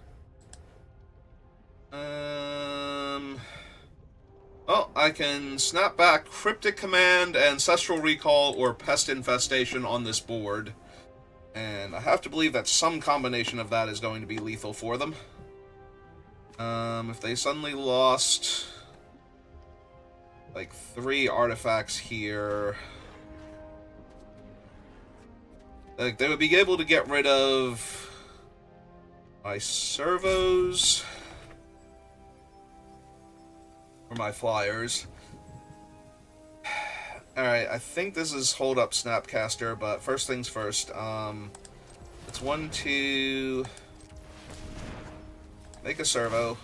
Well, I can snap back Cryptic Command, Ancestral Recall, or Pest Infestation on this board. And I have to believe that some combination of that is going to be lethal for them. If they suddenly lost like 3 artifacts here, like they would be able to get rid of my servos or my flyers. Alright, I think this is Hold Up Snapcaster, but first things first. It's 1, 2... Make a servo.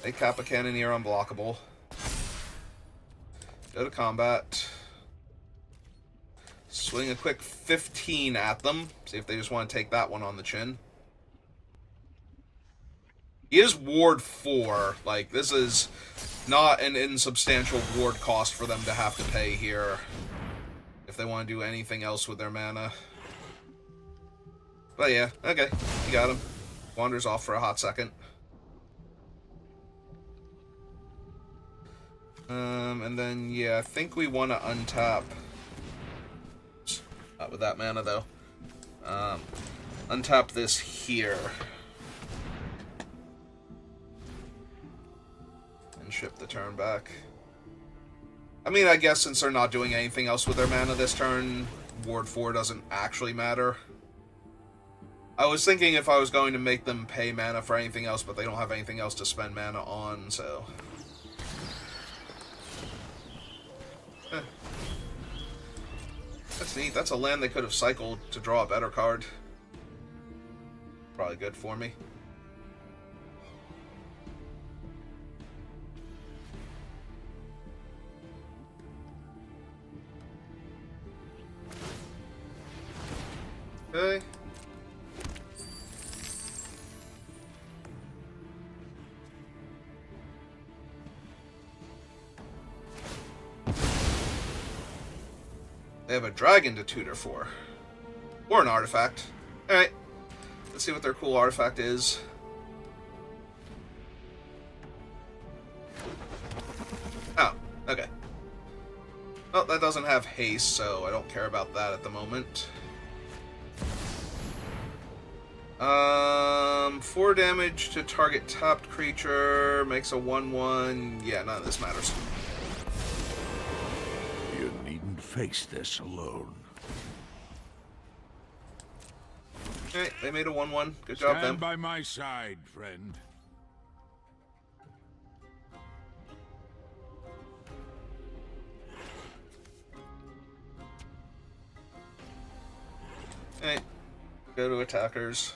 Make Kappa Cannoneer unblockable. Go to combat. Swing a quick 15 at them. See if they just want to take that one on the chin. He is Ward 4. Like, this is not an insubstantial ward cost for them to have to pay here if they want to do anything else with their mana. But yeah, okay, you got him. Wanders off for a hot second. And then, yeah, I think we want to untap. Not with that mana, though. Untap this here. And ship the turn back. I mean, I guess since they're not doing anything else with their mana this turn, Ward 4 doesn't actually matter. I was thinking if I was going to make them pay mana for anything else, but they don't have anything else to spend mana on, so... That's neat. That's a land they could have cycled to draw a better card. Probably good for me. Okay. They have a dragon to tutor for. Or an artifact. Alright. Let's see what their cool artifact is. Oh, okay. Well, that doesn't have haste, so I don't care about that at the moment. 4 damage to target tapped creature, makes a 1/1. Yeah, none of this matters. You needn't face this alone. Alright, they made a 1/1. Good job, Stand them. by my side, friend. Alright, go to attackers.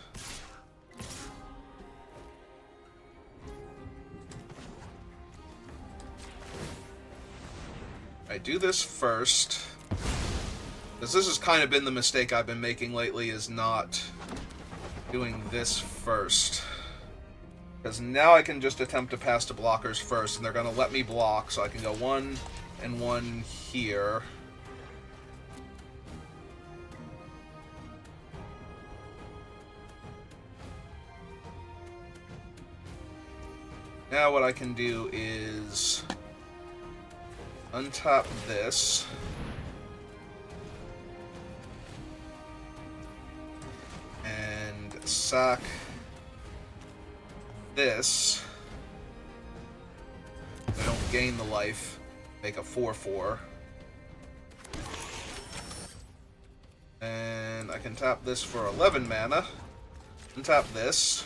I do this first. Because this has kind of been the mistake I've been making lately, is not doing this first. Because now I can just attempt to pass to blockers first, and they're going to let me block, so I can go 1 and 1 here. Now what I can do is untap this. And sack this. I don't gain the life. Make a 4/4. And I can tap this for 11 mana. Untap this.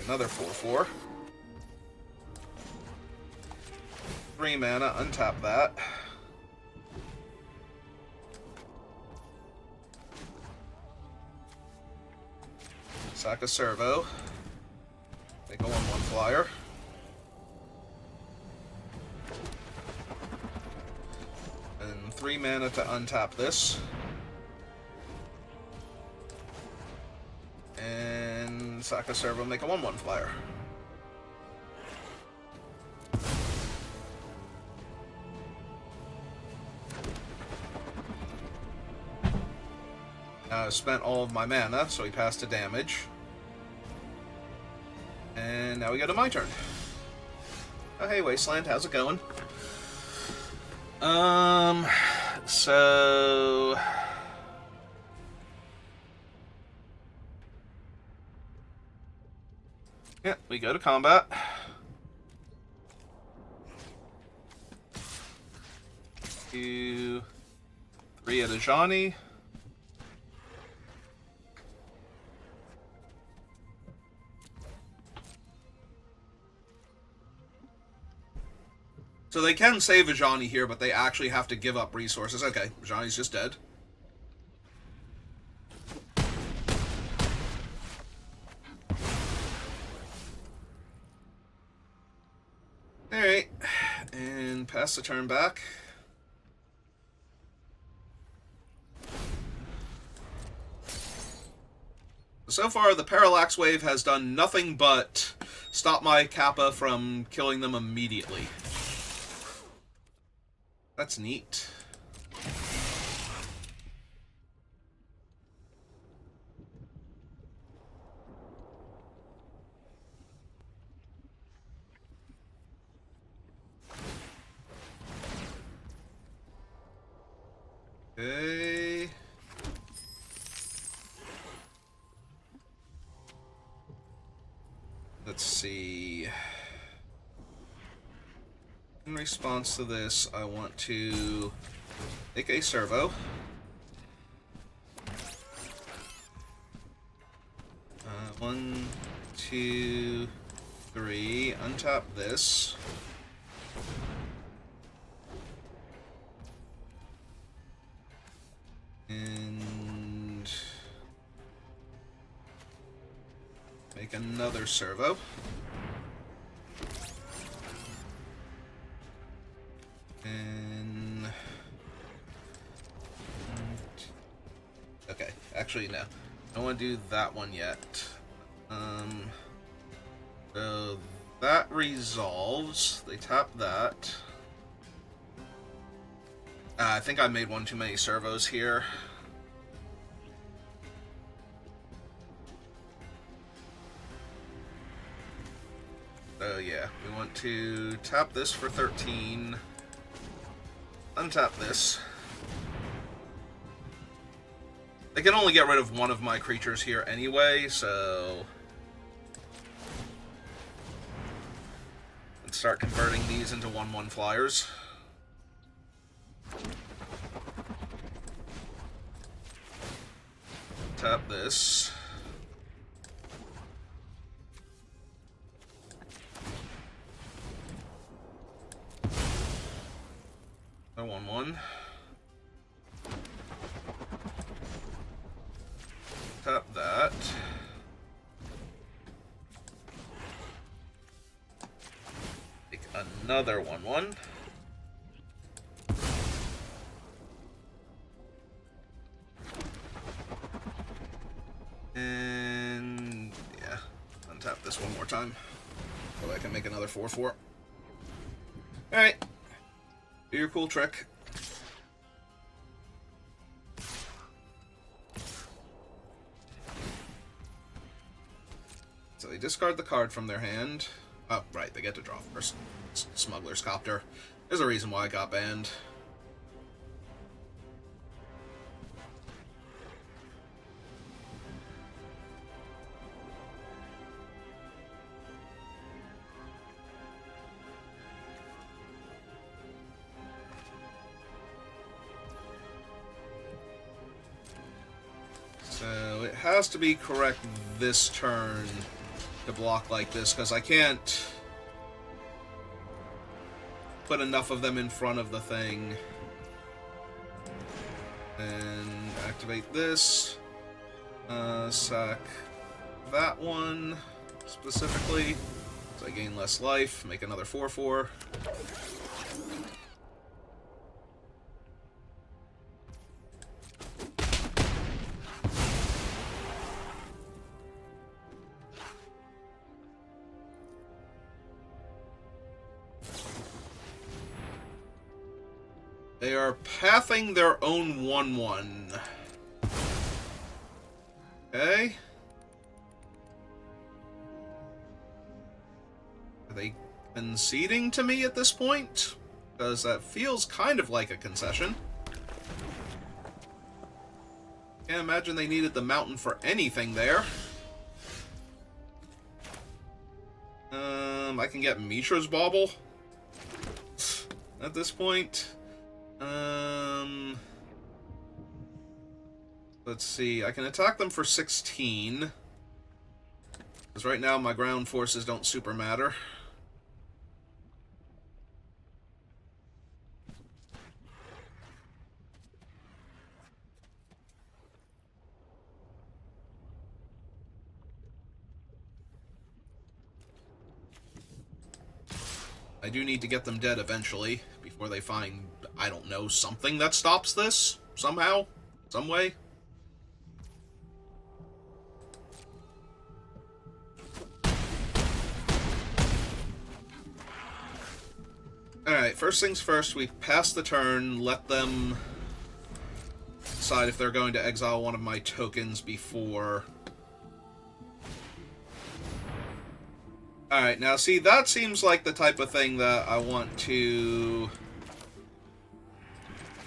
Another 4/4. 3 mana, untap that. Sack a servo. Make a 1/1 flyer. And 3 mana to untap this. And sack a servo, make a 1/1 flyer. Now I've spent all of my mana, so he passed to damage. And now we go to my turn. Oh hey Wasteland, how's it going? So yeah, we go to combat. Two, 3 at a Johnny. So they can save Ajani here, but they actually have to give up resources. Okay, Ajani's just dead. Alright, and pass the turn back. So far, the Parallax Wave has done nothing but stop my Kappa from killing them immediately. That's neat. Okay. Let's see. In response to this, I want to make a servo. 1, 2, 3. Untap this. And Make another servo. And... okay, actually, no. I don't want to do that one yet. So that resolves. They tap that. I think I made one too many servos here. So yeah, we want to tap this for 13. Untap this. They can only get rid of one of my creatures here anyway, so... let's start converting these into 1/1 flyers. Tap this. A 1/1. Tap that. Take another 1/1. And yeah, untap this one more time so I can make another 4/4. Alright. Do your cool trick. So they discard the card from their hand. Oh, right, they get to draw first. Smuggler's Copter. There's a reason why I got banned. So it has to be correct this turn to block like this, because I can't put enough of them in front of the thing. And activate this. Sack that one specifically, so I gain less life. Make another 4/4. They are pathing their own 1/1. Okay. Are they conceding to me at this point? Because that feels kind of like a concession. Can't imagine they needed the mountain for anything there. I can get Mishra's Bauble at this point. Let's see. I can attack them for 16. Because right now my ground forces don't super matter. I do need to get them dead eventually, before they find, I don't know, something that stops this? Somehow? Some way? Alright, first things first, we pass the turn, let them decide if they're going to exile one of my tokens before... Alright, now see, that seems like the type of thing that I want to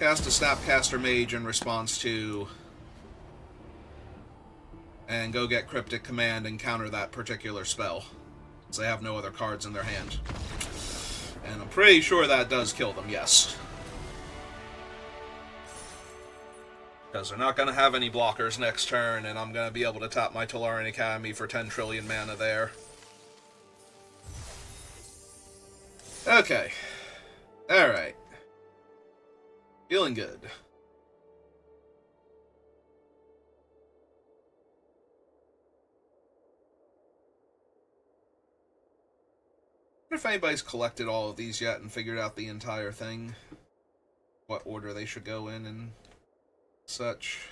cast a Snapcaster Mage in response to, and go get Cryptic Command and counter that particular spell, because they have no other cards in their hand. And I'm pretty sure that does kill them, yes. Because they're not going to have any blockers next turn, and I'm going to be able to tap my Tolarian Academy for 10 trillion mana there. Okay. Alright. Feeling good. if anybody's collected all of these yet and figured out the entire thing. What order they should go in and such.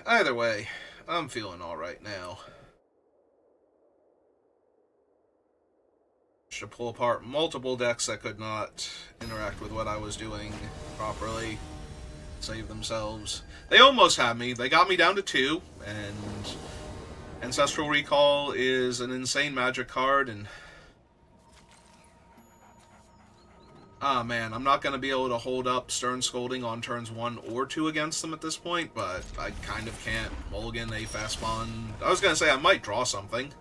Either way, I'm feeling alright now. Should pull apart multiple decks that could not interact with what I was doing properly. Save themselves. They almost had me. They got me down to 2, and Ancestral Recall is an insane magic card, and ah man, I'm not going to be able to hold up Stern Scolding on turns 1 or 2 against them at this point, but I kind of can't mulligan a fast spawn. I was going to say I might draw something.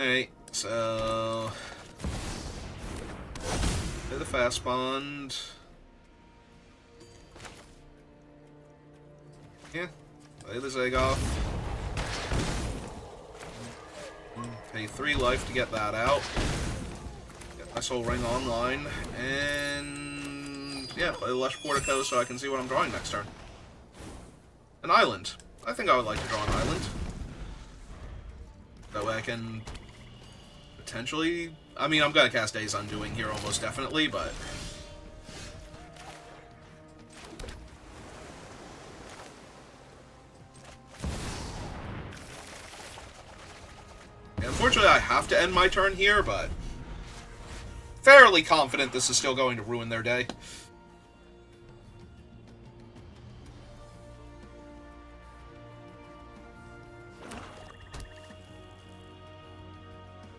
Alright, so play the fast spawn. Yeah, play the Zagoth. Pay 3 life to get that out. Get my Soul Ring online, and yeah, play the Lush Portico so I can see what I'm drawing next turn. An island. I think I would like to draw an island. That way I can potentially... I mean, I'm going to cast Days Undoing here almost definitely, but... Unfortunately, I have to end my turn here, but fairly confident this is still going to ruin their day.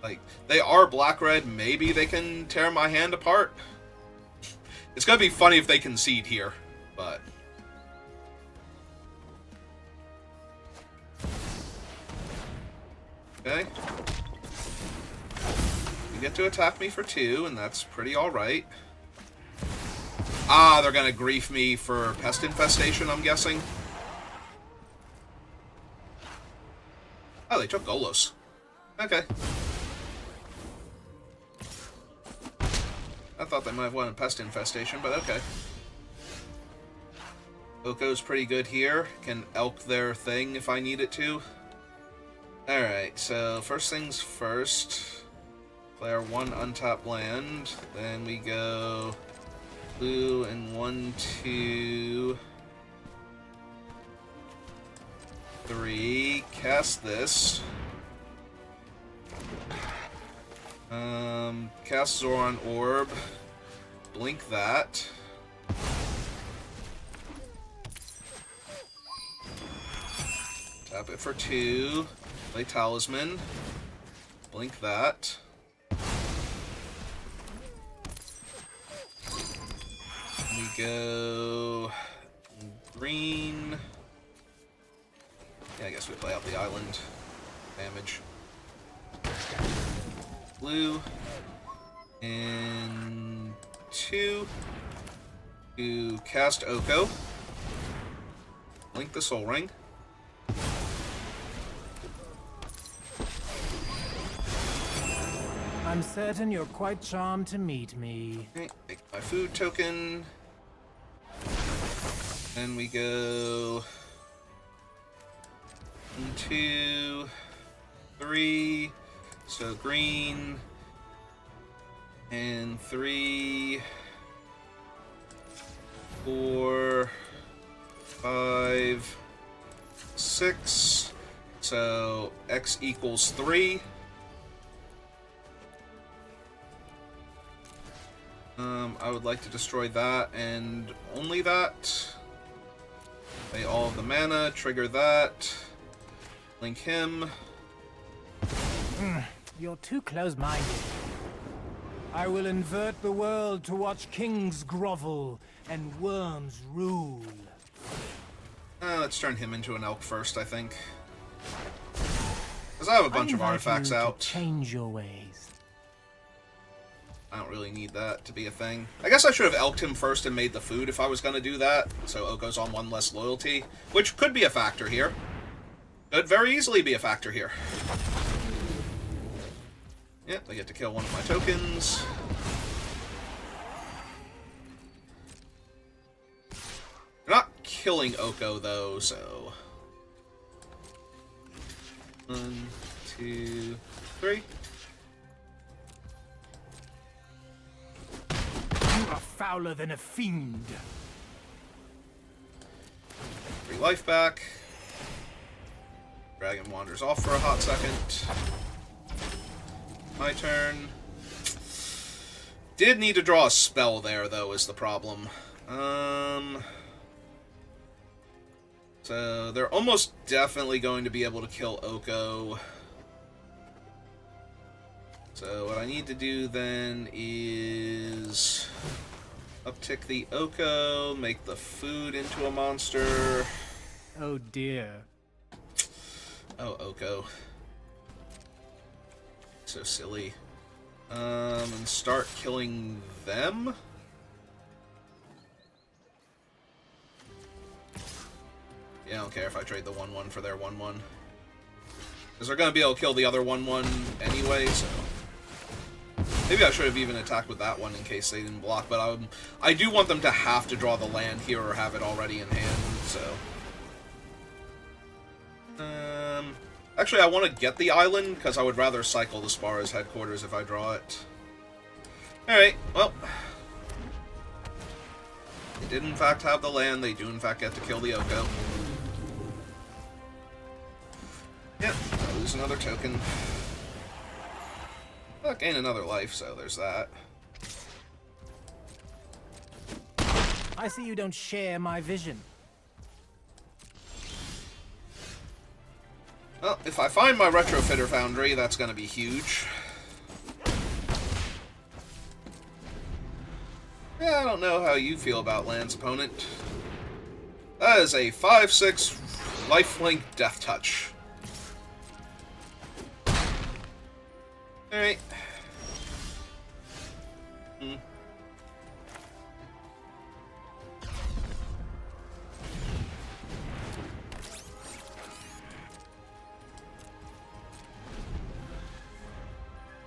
Like, they are black-red, maybe they can tear my hand apart. It's gonna be funny if they concede here, but... Okay. You get to attack me for 2, and that's pretty alright. Ah, they're gonna grief me for Pest Infestation, I'm guessing. Oh, they took Golos. Okay. I thought they might have won a Pest Infestation, but okay. Oko's pretty good here. Can elk their thing if I need it to. Alright, so first things first. Play our 1 untapped land. Then we go blue and 1, 2, 3. Cast this. Cast Zoran Orb. Blink that. Tap it for 2. Play Talisman. Blink that. We go green. Yeah, I guess we play out the island. Damage. Blue. And 2. To cast Oko. Blink the Soul Ring. I'm certain you're quite charmed to meet me. Okay, make my food token. Then we go 1, 2, 3. So green. And 3, 4, 5, 6. So X equals 3. I would like to destroy that and only that. Pay all of the mana, trigger that. Link him. You're too close-minded. I will invert the world to watch kings grovel and worms rule. Let's turn him into an elk first, I think. Because I have a bunch of artifacts out. Change your ways. I don't really need that to be a thing. I guess I should have elked him first and made the food if I was going to do that. So Oko's on 1 less loyalty, which could be a factor here. Could very easily be a factor here. Yep, I get to kill one of my tokens. killing Oko, though, so... 1, 2, 3. You are fouler than a fiend. 3 life back. Dragon wanders off for a hot second. My turn. Did need to draw a spell there, though, is the problem. So they're almost definitely going to be able to kill Oko. So what I need to do then is uptick the Oko, make the food into a monster. Oh dear. Oh, Oko. So silly. And start killing them? Yeah, I don't care if I trade the 1-1 for their 1-1. Because they're going to be able to kill the other 1-1 anyway, so... Maybe I should have even attacked with that one in case they didn't block, but I do want them to have to draw the land here or have it already in hand, so... Actually, I want to get the island, because I would rather cycle the Spara's headquarters if I draw it. Alright, well... They did in fact have the land, they do in fact get to kill the Oko. Yep, I lose another token. I'll gain another life, so there's that. I see you don't share my vision. Well, if I find my Retrofitter Foundry, that's going to be huge. Yeah, I don't know how you feel about lands, opponent. That is a 5/6 lifelink Death Touch. Alright.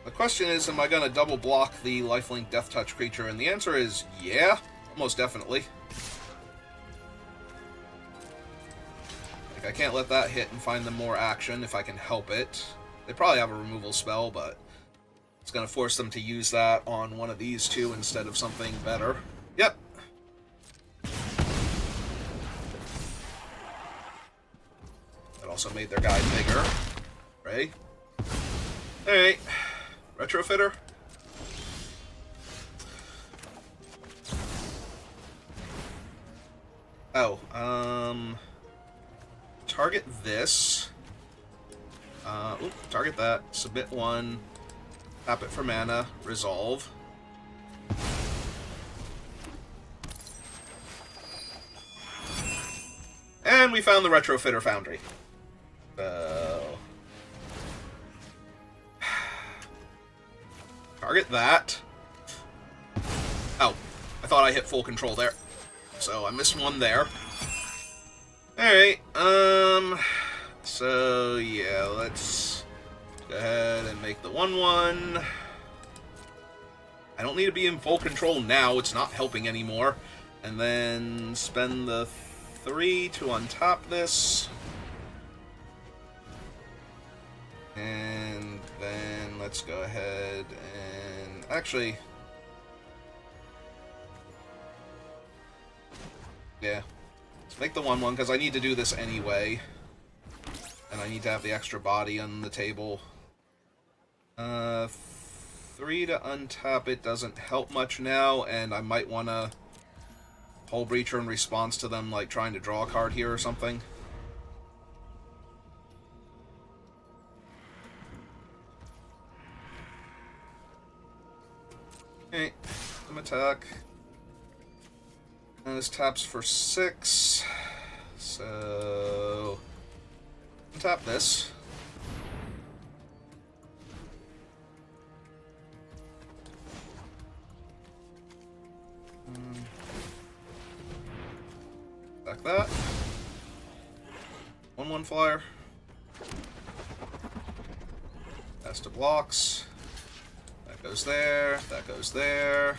The question is, am I going to double block the lifelink Death Touch creature? And the answer is, yeah, almost definitely. Like, I can't let that hit and find them more action if I can help it. They probably have a removal spell, but it's going to force them to use that on one of these two instead of something better. Yep. That also made their guy bigger. Right? Alright. Retrofitter. Oh, target this. Target that. Submit 1. Tap it for mana. Resolve. And we found the Retrofitter Foundry. Target that. Oh, I thought I hit full control there. So I missed one there. Alright, so yeah, let's go ahead and make the 1-1. I don't need to be in full control now, it's not helping anymore. And then spend the 3 to untap this. And then let's go ahead and... Actually... Yeah. Let's make the 1-1, because I need to do this anyway. And I need to have the extra body on the table. 3 to untap it doesn't help much now, and I might want to Hull Breacher in response to them, like, trying to draw a card here or something. Okay, them attack. And this taps for 6. So... tap this. Like that. 1/1 flyer. Pass to blocks. That goes there. That goes there.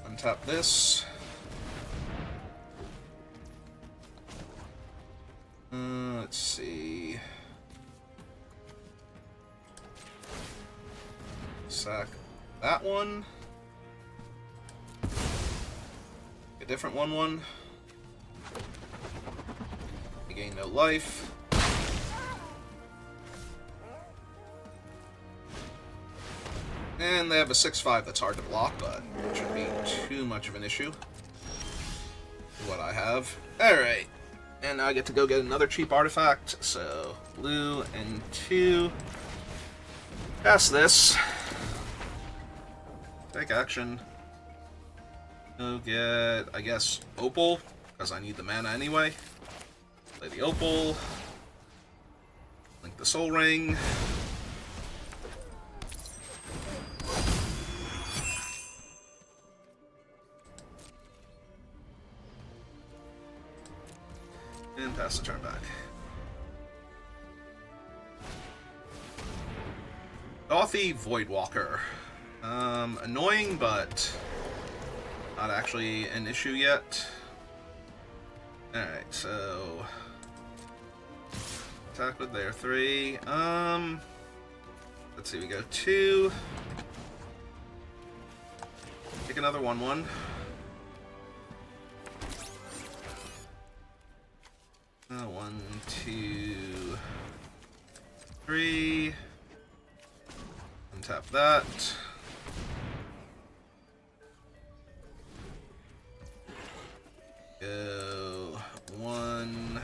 Untap this. Sack that one. A different 1/1. You gain no life. And they have a 6/5 that's hard to block, but it shouldn't be too much of an issue. What I have. Alright. And now I get to go get another cheap artifact. So, blue and 2. Pass this. Take action. Go get, I guess, Opal, because I need the mana anyway. Play the Opal. Link the Soul Ring. And pass the turn back. Gothy Voidwalker. Annoying, but not actually an issue yet. Alright, so attack with their 3. Let's see, we go 2. Take another 1/1. One, 2, 3. Untap that. Go 1,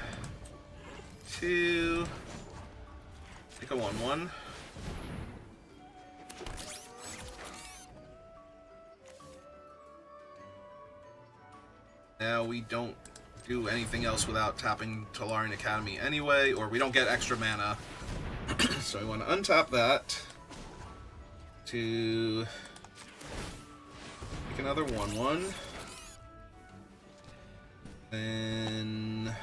2. Take a 1/1. Now we don't do anything else without tapping Tolarian Academy anyway, or we don't get extra mana. So we want to untap that to make another 1/1. Then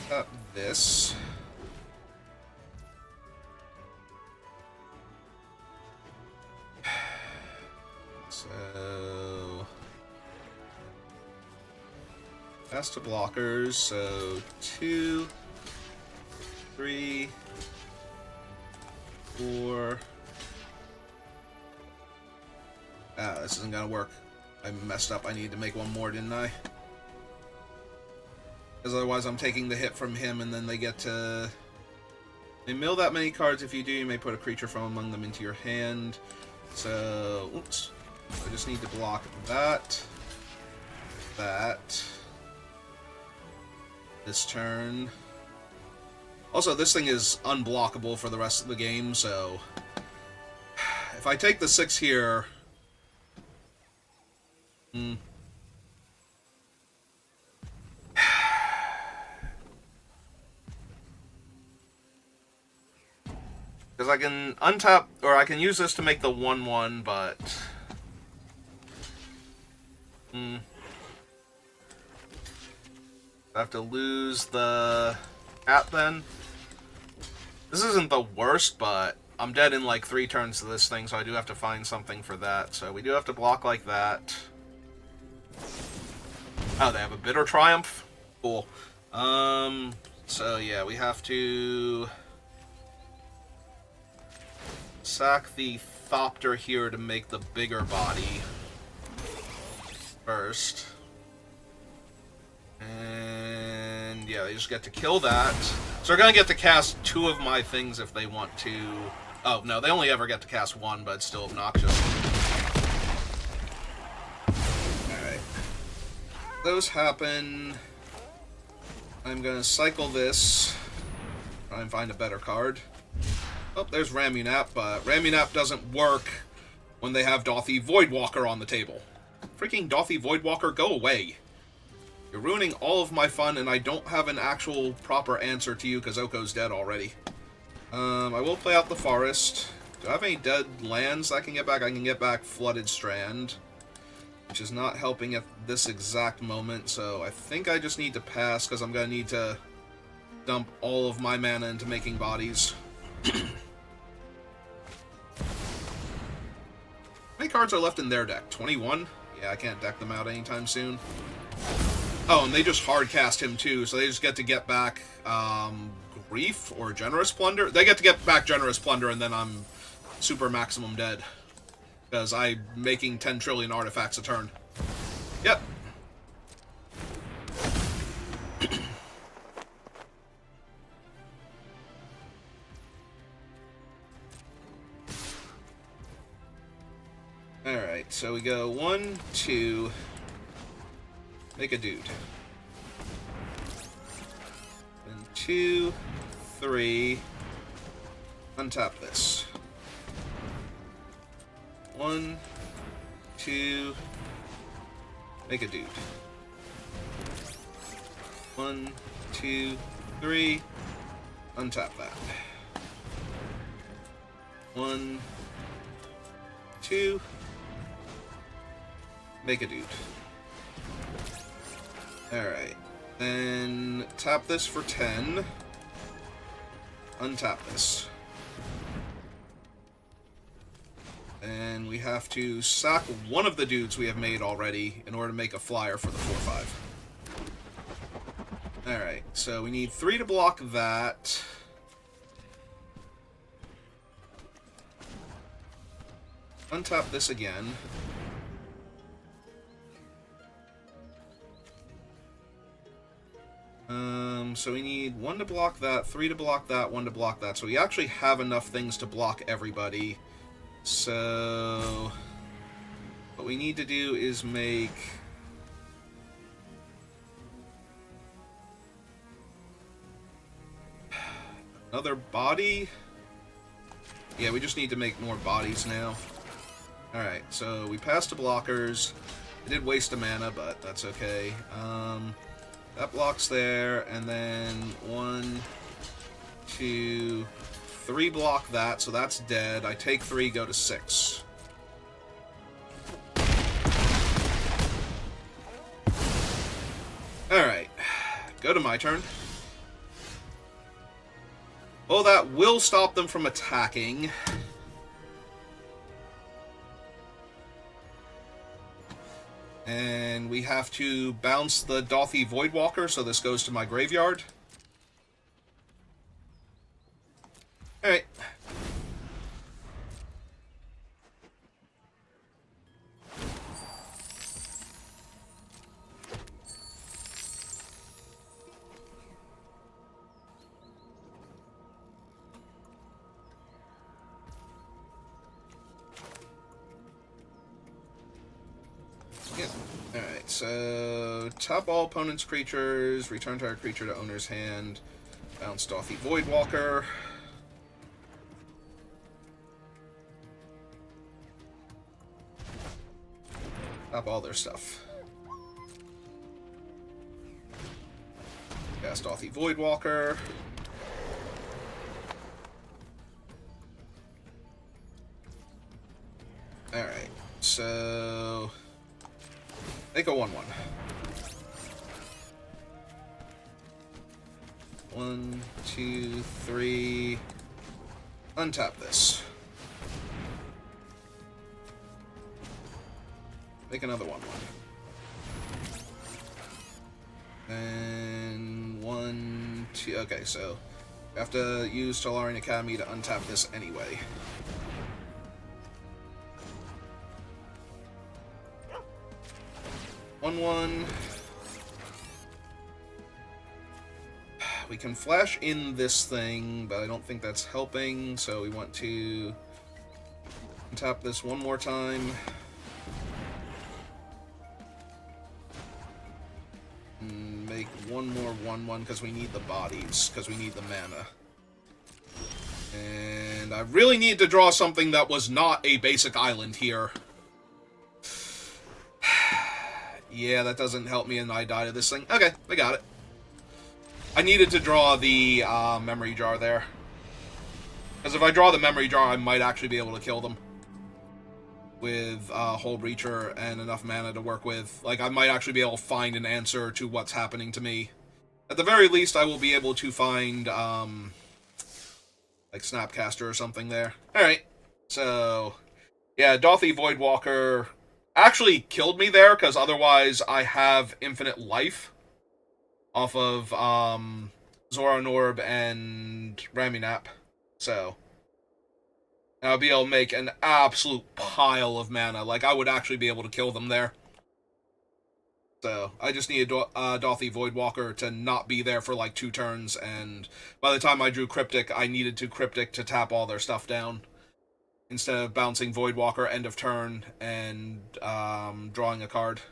tap this. So pass to blockers, so 2, 3, 4. Ah, this isn't gonna work. I messed up. I need to make one more, didn't I? Because otherwise I'm taking the hit from him and then they get to... They mill that many cards. If you do, you may put a creature from among them into your hand. So, oops. I just need to block that. That. This turn. Also, this thing is unblockable for the rest of the game, so... If I take the 6 here... Because I can untap, or I can use this to make the 1/1, but... I have to lose the cat then. This isn't the worst, but I'm dead in like 3 turns to this thing, so I do have to find something for that. So we do have to block like that. Oh, they have a Bitter Triumph? Cool. So yeah, we have to sack the Thopter here to make the bigger body first. And yeah, they just get to kill that. So they're gonna get to cast 2 of my things if they want to. Oh, no, they only ever get to cast 1, but it's still obnoxious. Alright. Those happen. I'm gonna cycle this. Try and find a better card. Oh, there's Ramunap, but Ramunap doesn't work when they have Gothy Voidwalker on the table. Freaking Gothy Voidwalker, go away. You're ruining all of my fun, and I don't have an actual proper answer to you because Oko's dead already. I will play out the forest. Do I have any dead lands I can get back? I can get back Flooded Strand, which is not helping at this exact moment, so I think I just need to pass because I'm going to need to dump all of my mana into making bodies. How many cards are left in their deck? 21? Yeah, I can't deck them out anytime soon. Oh, and they just hard cast him too, so they just get to get back Brief or Generous Plunder. They get back Generous Plunder, and then I'm super maximum dead. Because I'm making 10 trillion artifacts a turn. Yep. Alright, so we go 1, 2, make a dude. And 2, 3, untap this. 1, 2, make a dude. 1, 2, 3, untap that. 1, 2, make a dude. Alright. Then tap this for 10. Untap this. And we have to sack one of the dudes we have made already in order to make a flyer for the 4-5. Alright, so we need 3 to block that. Untap this again. So we need 1 to block that, 3 to block that, 1 to block that. So we actually have enough things to block everybody. So what we need to do is make another body. Yeah, we just need to make more bodies now. Alright, so we passed the blockers. I did waste a mana, but that's okay. That blocks there, and then 1, 2, 3 block that, so that's dead. I take 3, go to 6. Alright, go to my turn. Well, that will stop them from attacking. And we have to bounce the Dothy Voidwalker, so this goes to my graveyard. Alright. Yeah. Alright, so tap all opponent's creatures, return target creature to owner's hand, bounce Dothy Voidwalker. Tap all their stuff. Cast Dothy Voidwalker. Alright, so make a 1/1. 1, 2, 3. Untap this. Make another 1/1. And 1, 2. Okay, so you have to use Tolarian Academy to untap this anyway. One. We can flash in this thing, but I don't think that's helping, so we want to tap this one more time. And make one more 1/1 because we need the bodies, because we need the mana. And I really need to draw something that was not a basic island here. Yeah, that doesn't help me, and I die to this thing. Okay, I got it. I needed to draw the memory jar there. Because if I draw the memory jar, I might actually be able to kill them. With Hold Reacher and enough mana to work with. Like, I might actually be able to find an answer to what's happening to me. At the very least, I will be able to find, like, Snapcaster or something there. Alright, so yeah, Dothy Voidwalker actually killed me there, because otherwise I have infinite life off of Zoran Orb and Ramunap. So I'll be able to make an absolute pile of mana. Like, I would actually be able to kill them there. So I just need a Dothy Voidwalker to not be there for like 2 turns, and by the time I drew Cryptic, I needed to Cryptic to tap all their stuff down, instead of bouncing Voidwalker end of turn and drawing a card,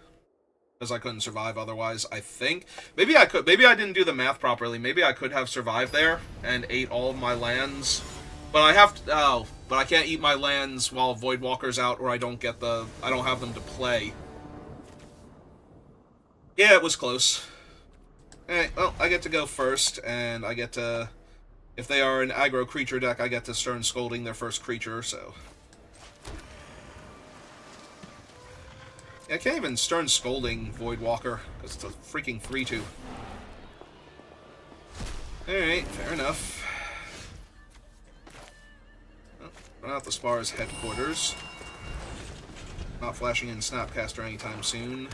because I couldn't survive otherwise. I think maybe I could. Maybe I didn't do the math properly. Maybe I could have survived there and ate all of my lands, but I have to. Oh, but I can't eat my lands while Voidwalker's out, or I don't have them to play. Yeah, it was close. Alright, well, I get to go first, and I get to... If they are an aggro creature deck, I get to Stern Scolding their first creature, so... Yeah, I can't even Stern Scolding Voidwalker, because it's a freaking 3/2. Alright, fair enough. Well, run out the Spar's headquarters. Not flashing in Snapcaster anytime soon.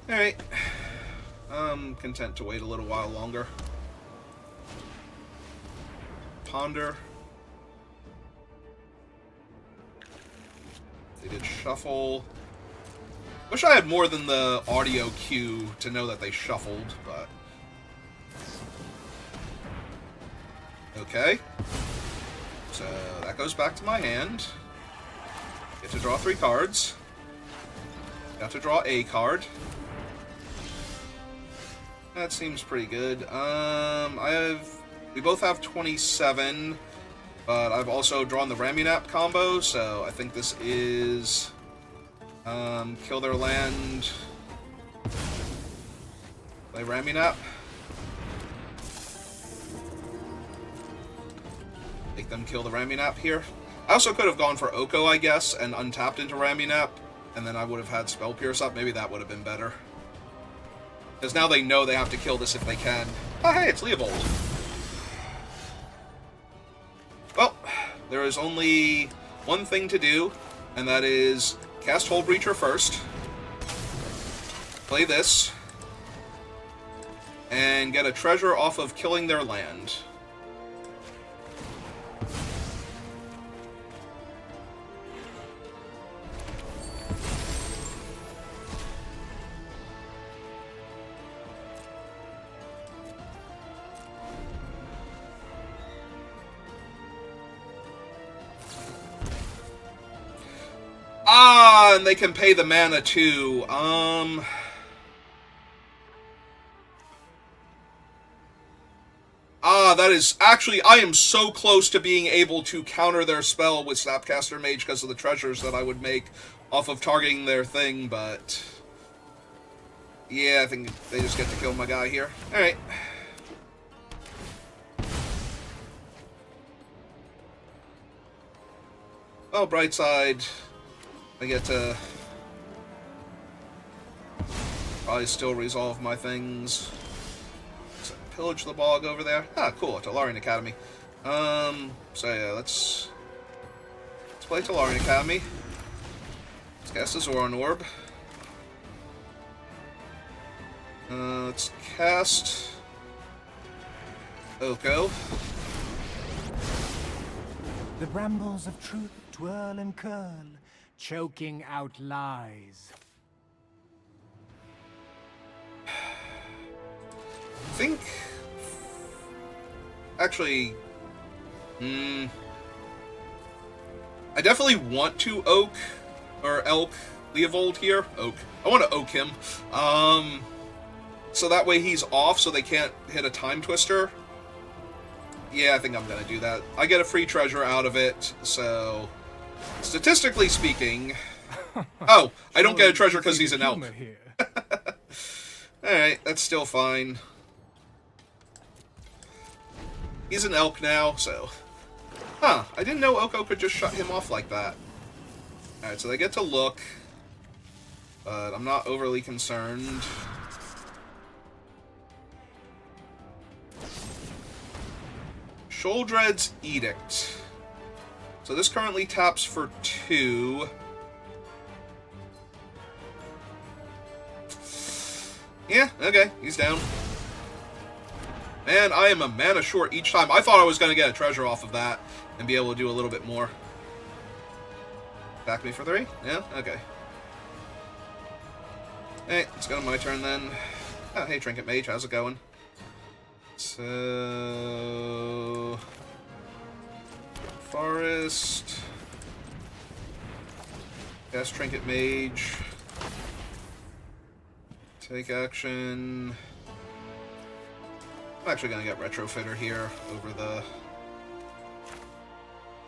Alright. I'm content to wait a little while longer. Ponder. They did shuffle. Wish I had more than the audio cue to know that they shuffled, but... Okay. So, that goes back to my hand. Get to draw 3 cards. Got to draw a card. That seems pretty good. We both have 27, but I've also drawn the Ramunap combo, so I think this is kill their land, play Ramunap, make them kill the Ramunap here. I also could have gone for Oko, I guess, and untapped into Ramunap, and then I would have had Spell Pierce up. Maybe that would have been better. Because now they know they have to kill this if they can. Oh, hey, it's Leovold. Well, there is only one thing to do, and that is cast Hull Breacher first, play this, and get a treasure off of killing their land. Ah, and they can pay the mana too. That is... Actually, I am so close to being able to counter their spell with Snapcaster Mage because of the treasures that I would make off of targeting their thing, but... Yeah, I think they just get to kill my guy here. Alright. Well, bright side... I get to probably still resolve my things. So pillage the bog over there. Ah, cool, Tolarian Academy. So yeah, let's play Tolarian Academy. Let's cast a Zoran Orb. Let's cast Oko. The brambles of truth twirl and curl, choking out lies. I think... Actually... I definitely want to Oak, or Elk, Leovold here. Oak. I want to Oak him. So that way he's off so they can't hit a Time Twister. Yeah, I think I'm going to do that. I get a free treasure out of it, so... Statistically speaking... Oh, I don't get a treasure because he's an elk. Alright, that's still fine. He's an elk now, so... Huh, I didn't know Oko could just shut him off like that. Alright, so they get to look. But I'm not overly concerned. Sholdred's Edict. So this currently taps for 2. Yeah, okay, he's down. Man, I am a mana short each time. I thought I was going to get a treasure off of that and be able to do a little bit more. Back me for 3? Yeah, okay. Hey, it's going to my turn then. Oh, hey, Trinket Mage, how's it going? So... Forest... Cast Trinket Mage... Take action... I'm actually going to get Retrofitter here over the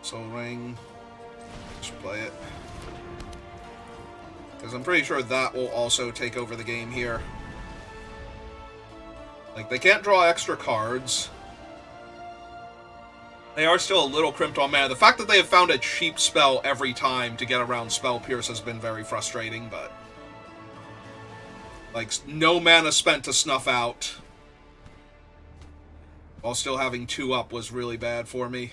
Soul Ring. Just play it. Because I'm pretty sure that will also take over the game here. Like, they can't draw extra cards. They are still a little crimped on mana. The fact that they have found a cheap spell every time to get around Spell Pierce has been very frustrating, but... Like, no mana spent to snuff out while still having 2 up was really bad for me.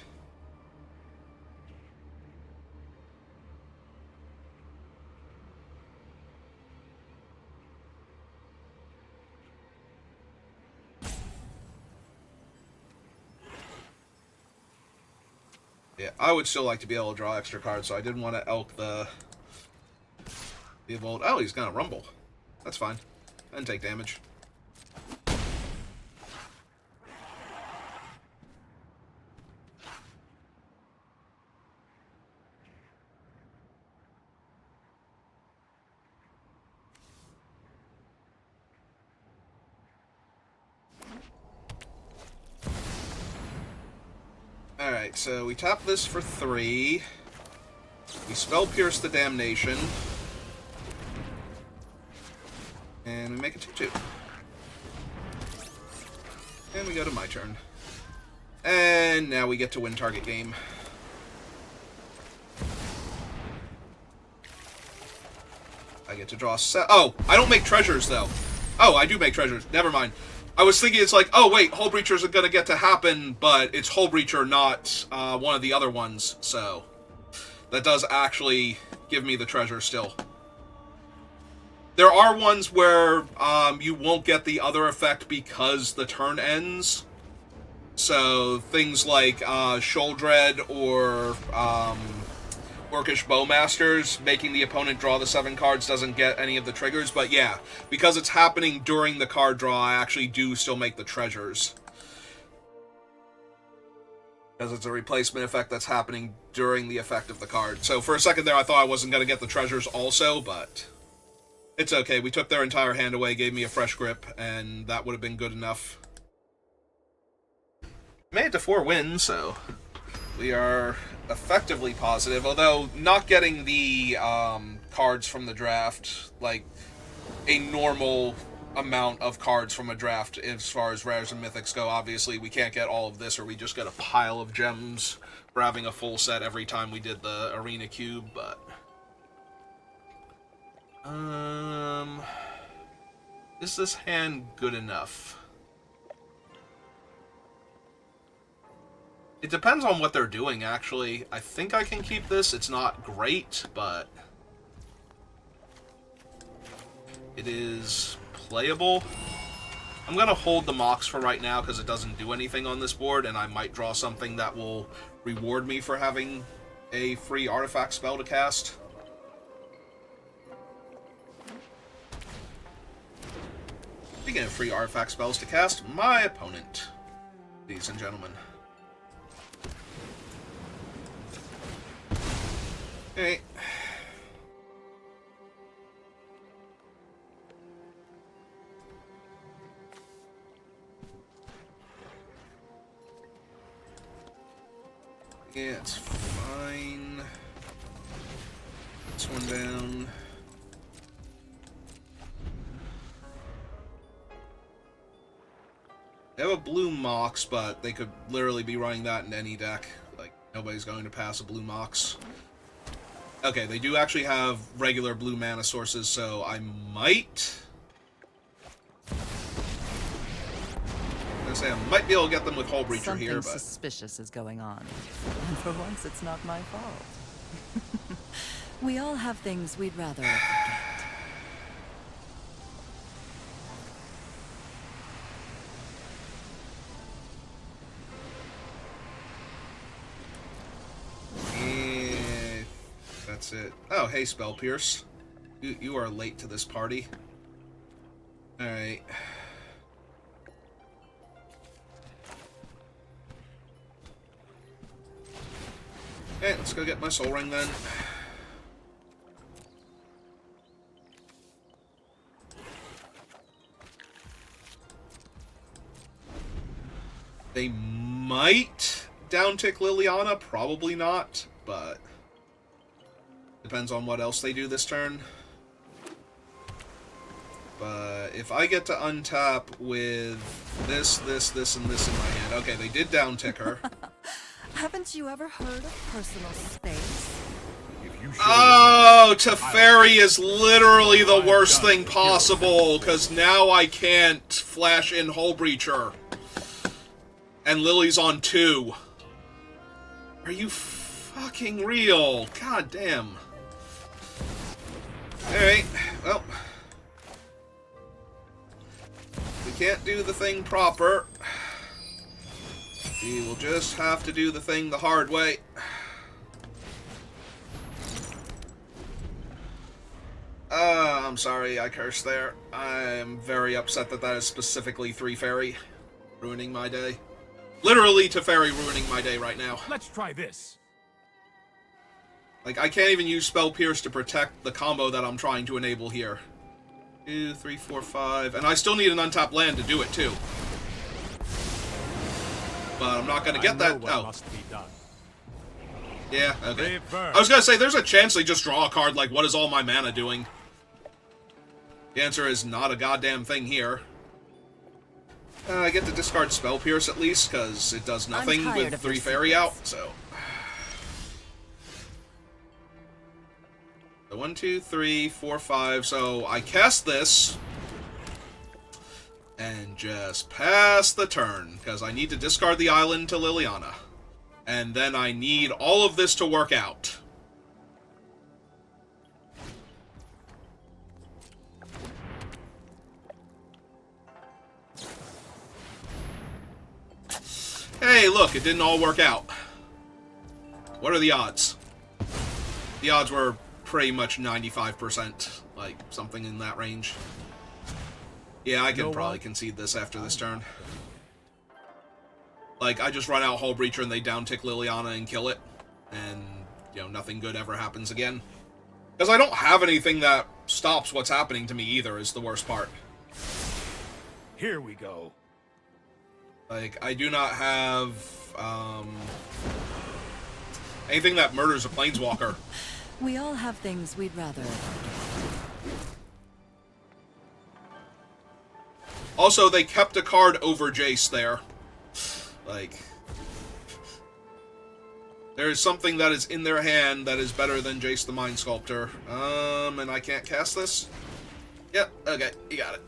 Yeah, I would still like to be able to draw extra cards, so I didn't want to elk the evolved. Oh, he's gonna rumble. That's fine. And take damage. Alright, so we tap this for 3. We Spell Pierce the Damnation. And we make it 2-2. And we go to my turn. And now we get to win target game. I get to draw oh, I don't make treasures, though. Oh, I do make treasures. Never mind. I was thinking it's like, oh wait, Hull Breacher's going to get to happen, but it's Hull Breacher, not one of the other ones, so that does actually give me the treasure still. There are ones where you won't get the other effect because the turn ends, so things like Sholdred or Orcish Bowmasters, making the opponent draw the 7 cards doesn't get any of the triggers, but yeah, because it's happening during the card draw, I actually do still make the treasures. Because it's a replacement effect that's happening during the effect of the card. So for a second there, I thought I wasn't going to get the treasures also, but it's okay. We took their entire hand away, gave me a fresh grip, and that would have been good enough. Made it to 4 wins, so we are effectively positive, although not getting the cards from the draft, like a normal amount of cards from a draft as far as rares and mythics go. Obviously, we can't get all of this, or we just get a pile of gems for having a full set every time we did the Arena Cube, but... is this hand good enough? It depends on what they're doing, actually. I think I can keep this. It's not great, but it is playable. I'm going to hold the Mox for right now because it doesn't do anything on this board, and I might draw something that will reward me for having a free artifact spell to cast. Speaking of free artifact spells to cast, my opponent, ladies and gentlemen. Okay. Yeah, it's fine. This one down. They have a blue Mox, but they could literally be running that in any deck. Like, nobody's going to pass a blue Mox. Okay, they do actually have regular blue mana sources, so I might... gonna say I might be able to get them with Hull Breacher Something here, but suspicious is going on. And for once, it's not my fault. We all have things we'd rather forget. yeah, that's it. Oh, hey, Spell Pierce. You are late to this party. All right. Okay, let's go get my soul ring then. They might downtick Liliana, probably not, but depends on what else they do this turn. But if I get to untap with this, and this in my hand. Okay, they did downtick her. Haven't you ever heard of personal space? Oh, Teferi is literally the worst thing possible, because now I can't flash in Hull Breacher. And Lily's on 2. Are you fucking real? God damn. Alright, well. We can't do the thing proper. We will just have to do the thing the hard way. I'm sorry I cursed there. I am very upset that that is specifically 3 fairy ruining my day. Literally Teferi ruining my day right now. Let's try this. Like, I can't even use Spell Pierce to protect the combo that I'm trying to enable here. 2, 3, 4, 5. And I still need an untapped land to do it, too. But I'm not going to get that. Oh. Must be done. Yeah, okay. I was going to say, there's a chance they just draw a card like, what is all my mana doing? The answer is not a goddamn thing here. I get to discard Spell Pierce at least, because it does nothing with 3 fairy out, so. So 1, 2, 3, 4, 5. So I cast this and just pass the turn, because I need to discard the island to Liliana. And then I need all of this to work out. Hey, look, it didn't all work out. What are the odds? The odds were pretty much 95%, like something in that range. Yeah, I can probably concede this after this turn. Like, I just run out Hull Breacher and they downtick Liliana and kill it. And, you know, nothing good ever happens again. Because I don't have anything that stops what's happening to me either, is the worst part. Here we go. Like, I do not have, anything that murders a Planeswalker. We all have things we'd rather. Also, they kept a card over Jace there. Like, there is something that is in their hand that is better than Jace the Mind Sculptor. And I can't cast this? Yep, okay, you got it.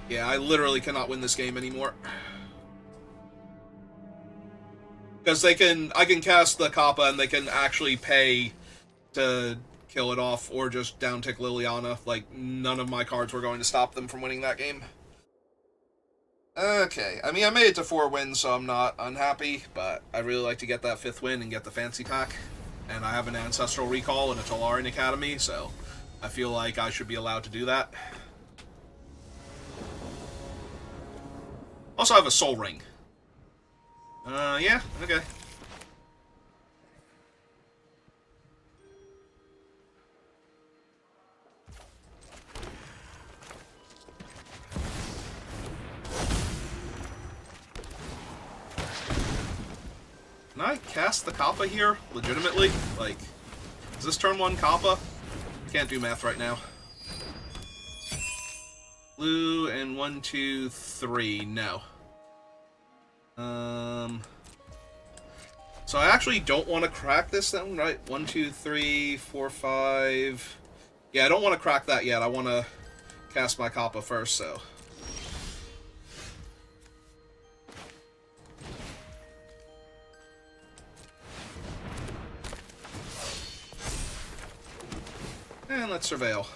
Yeah, I literally cannot win this game anymore. Because I can cast the Kappa and they can actually pay to kill it off or just downtick Liliana. Like, none of my cards were going to stop them from winning that game. Okay, I mean, I made it to 4 wins, so I'm not unhappy, but I'd really like to get that 5th win and get the fancy pack. And I have an Ancestral Recall and a Tolarian Academy, so I feel like I should be allowed to do that. Also, I have a Soul Ring. Yeah, okay. Can I cast the Kappa here, legitimately? Like, is this turn 1 Kappa? Can't do math right now. Blue and 1, 2, 3. No. So I actually don't want to crack this then, right? 1, 2, 3, 4, 5. Yeah, I don't want to crack that yet. I want to cast my Kappa first, so... And let's surveil.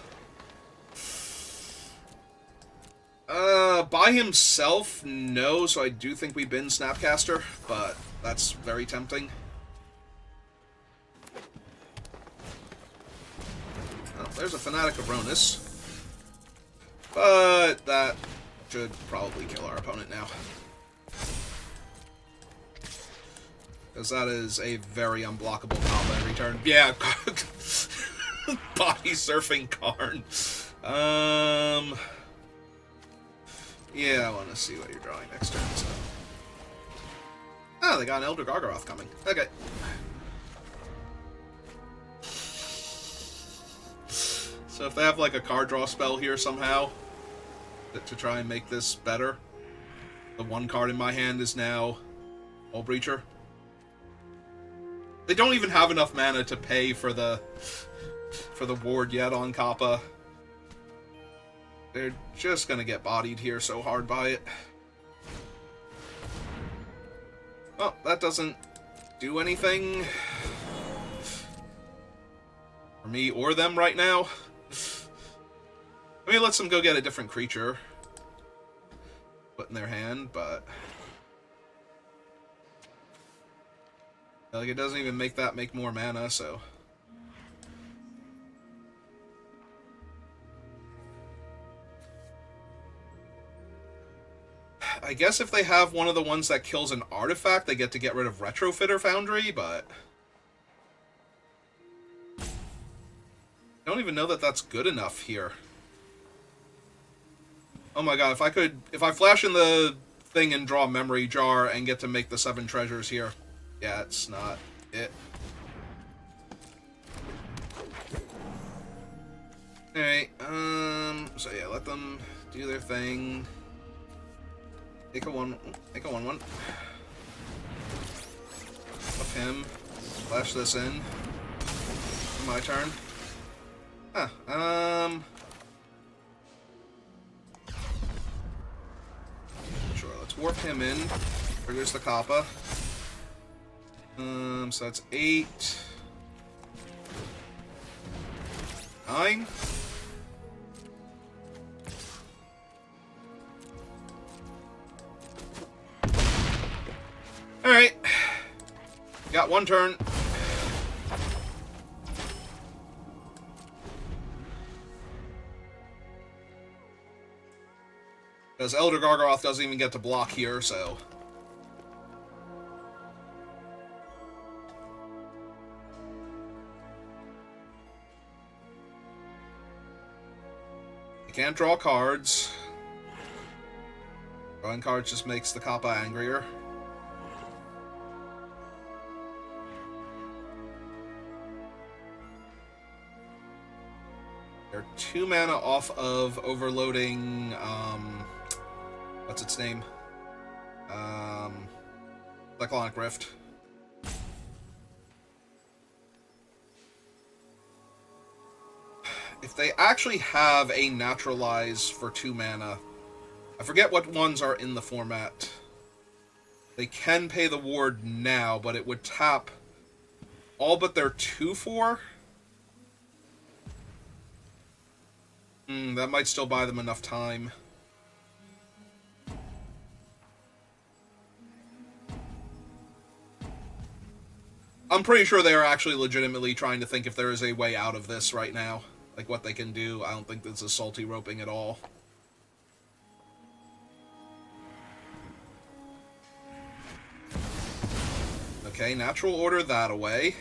By himself, no, so I do think we bin Snapcaster, but that's very tempting. Oh, there's a Fanatic of Ronus. But that should probably kill our opponent now. Because that is a very unblockable combo every turn. Yeah, body surfing Karn. Yeah, I want to see what you're drawing next turn, so... Oh, they got an Elder Gargaroth coming. Okay. So if they have, like, a card draw spell here somehow, to try and make this better, the one card in my hand is now Hull Breacher. They don't even have enough mana to pay for the ward yet on Kappa. They're just gonna get bodied here so hard by it. Oh, that doesn't do anything for me or them right now. I mean, it lets them go get a different creature put in their hand, but... like, it doesn't even make that make more mana, so... I guess if they have one of the ones that kills an artifact, they get to get rid of Retrofitter Foundry, but... I don't even know that that's good enough here. Oh my god, if I flash in the thing and draw Memory Jar and get to make the 7 treasures here, yeah, it's not it. Alright, so yeah, let them do their thing. Take a 1-1. Up him. Flash this in. My turn. Sure, let's warp him in. Produce the Kappa. So that's 8. 9. Alright. Got 1 turn. Because Elder Gargaroth doesn't even get to block here, so... you can't draw cards. Drawing cards just makes the Kappa angrier. They're 2 mana off of overloading, what's its name? Cyclonic Rift. If they actually have a Naturalize for 2 mana, I forget what ones are in the format. They can pay the ward now, but it would tap all but their 2/4. That might still buy them enough time. I'm pretty sure they are actually legitimately trying to think if there is a way out of this right now. Like, what they can do. I don't think this is salty roping at all. Okay, natural order that away.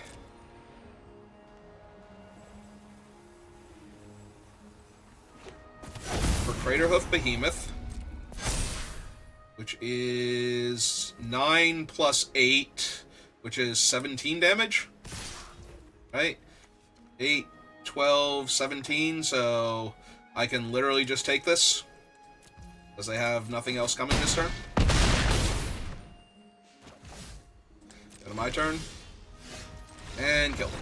For Craterhoof Behemoth, which is 9 plus 8, which is 17 damage. Right? 8, 12, 17, so I can literally just take this, because they have nothing else coming this turn. Go to my turn, and kill them.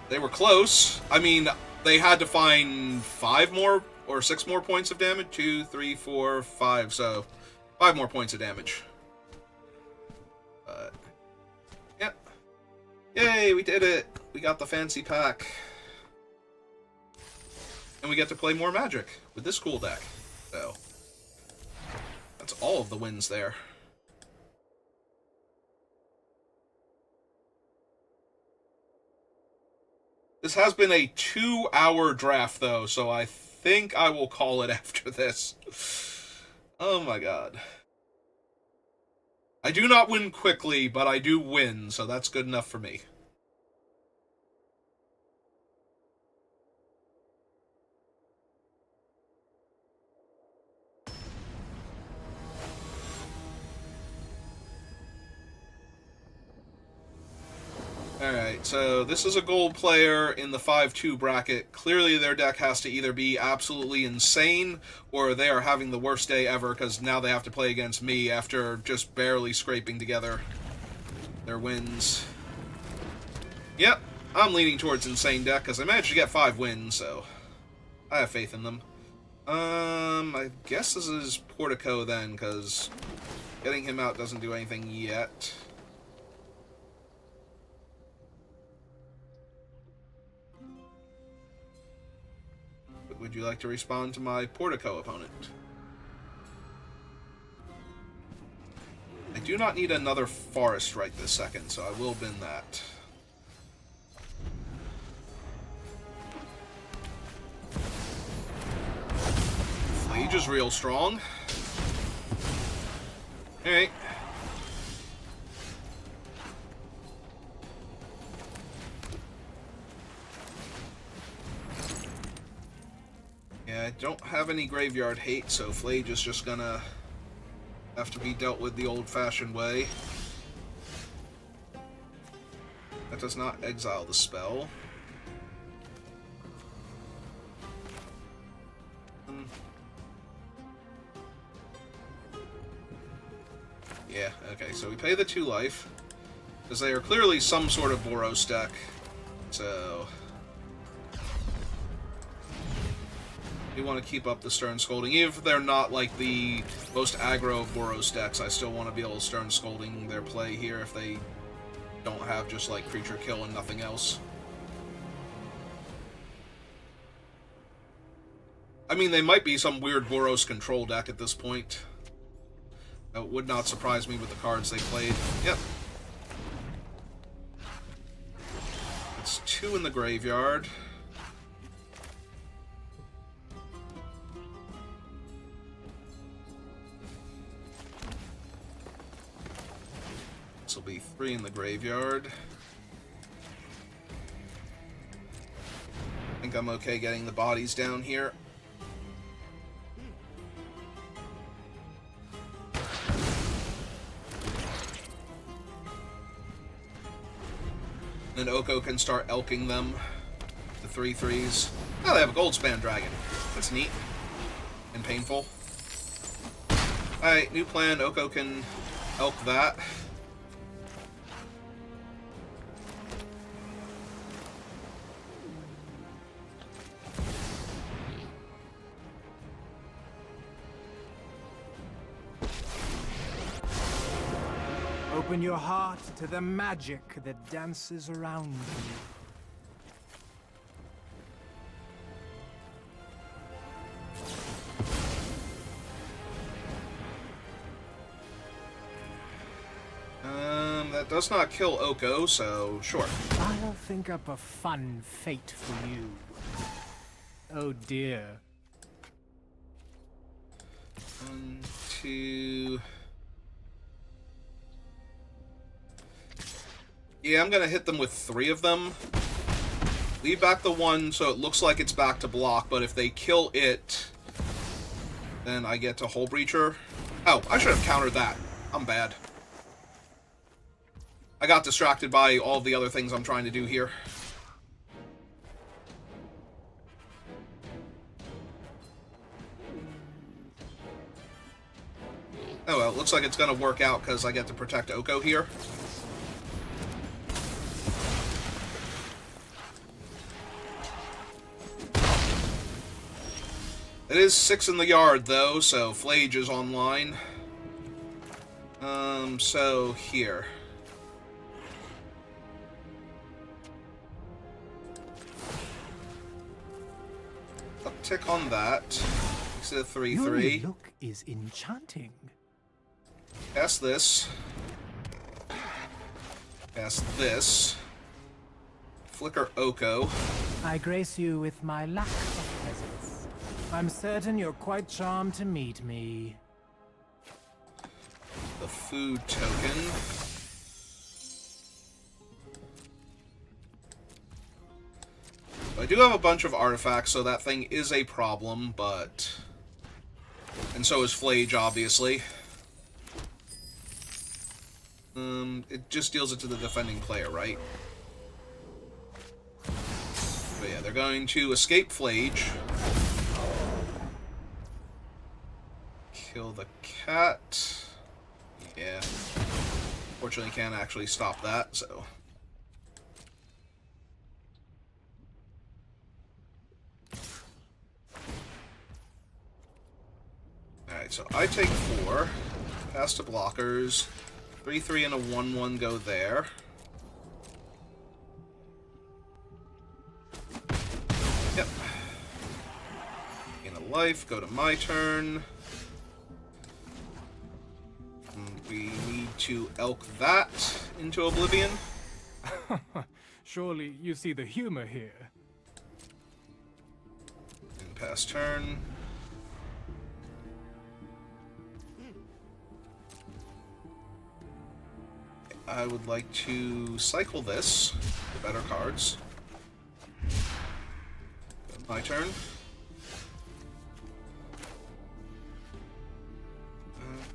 They were close. I mean, they had to find 5 more or 6 more points of damage. 2, 3, 4, 5. So 5 more points of damage. But yeah, yay! We did it. We got the fancy pack, and we get to play more Magic with this cool deck. So that's all of the wins there. This has been a 2-hour draft, though, so I think I will call it after this. Oh my god. I do not win quickly, but I do win, so that's good enough for me. Alright, so this is a gold player in the 5-2 bracket. Clearly their deck has to either be absolutely insane, or they are having the worst day ever, because now they have to play against me after just barely scraping together their wins. Yep, I'm leaning towards insane deck, because I managed to get 5 wins, so I have faith in them. I guess this is Portico then, because getting him out doesn't do anything yet. Would you like to respond to my Portico opponent? I do not need another forest right this second, so I will bin that. Mage is real strong. Alright. Yeah, I don't have any graveyard hate, so Flage is just gonna have to be dealt with the old-fashioned way. That does not exile the spell. Yeah, okay, so we pay the 2 life, because they are clearly some sort of Boros deck, so we want to keep up the Stern Scolding. Even if they're not like the most aggro of Boros decks, I still want to be able to Stern Scolding their play here if they don't have just like creature kill and nothing else. I mean, they might be some weird Boros control deck at this point. That would not surprise me with the cards they played. Yep. It's 2 in the graveyard. This will be 3 in the graveyard. I think I'm okay getting the bodies down here. Then Oko can start elking them. The 3/3s. Oh, they have a Goldspan Dragon. That's neat. And painful. Alright, new plan. Oko can elk that. Open your heart to the magic that dances around you. That does not kill Oko, so sure. I'll think up a fun fate for you. Oh dear. 1, 2... Yeah, I'm gonna hit them with 3 of them. Leave back the 1 so it looks like it's back to block, but if they kill it, then I get to Hull Breacher. Oh, I should have countered that. I'm bad. I got distracted by all the other things I'm trying to do here. Oh well, looks like it's gonna work out because I get to protect Oko here. It is 6 in the yard, though, so Flage is online. So here. Uptick on that. Makes it a 3/3. Your look is enchanting. Cast this. Cast this. Flicker Oko. I grace you with my lack of presence. I'm certain you're quite charmed to meet me. The food token. I do have a bunch of artifacts, so that thing is a problem, but... And so is Flage, obviously. It just deals it to the defending player, right? But yeah, they're going to escape Flage. Kill the cat. Yeah. Fortunately, can't actually stop that, so... Alright, so I take 4. Pass to blockers. 3/3 and a 1/1 go there. Yep. Gain a life, go to my turn. We need to elk that into oblivion. Surely you see the humor here. And pass turn. I would like to cycle this for better cards. My turn.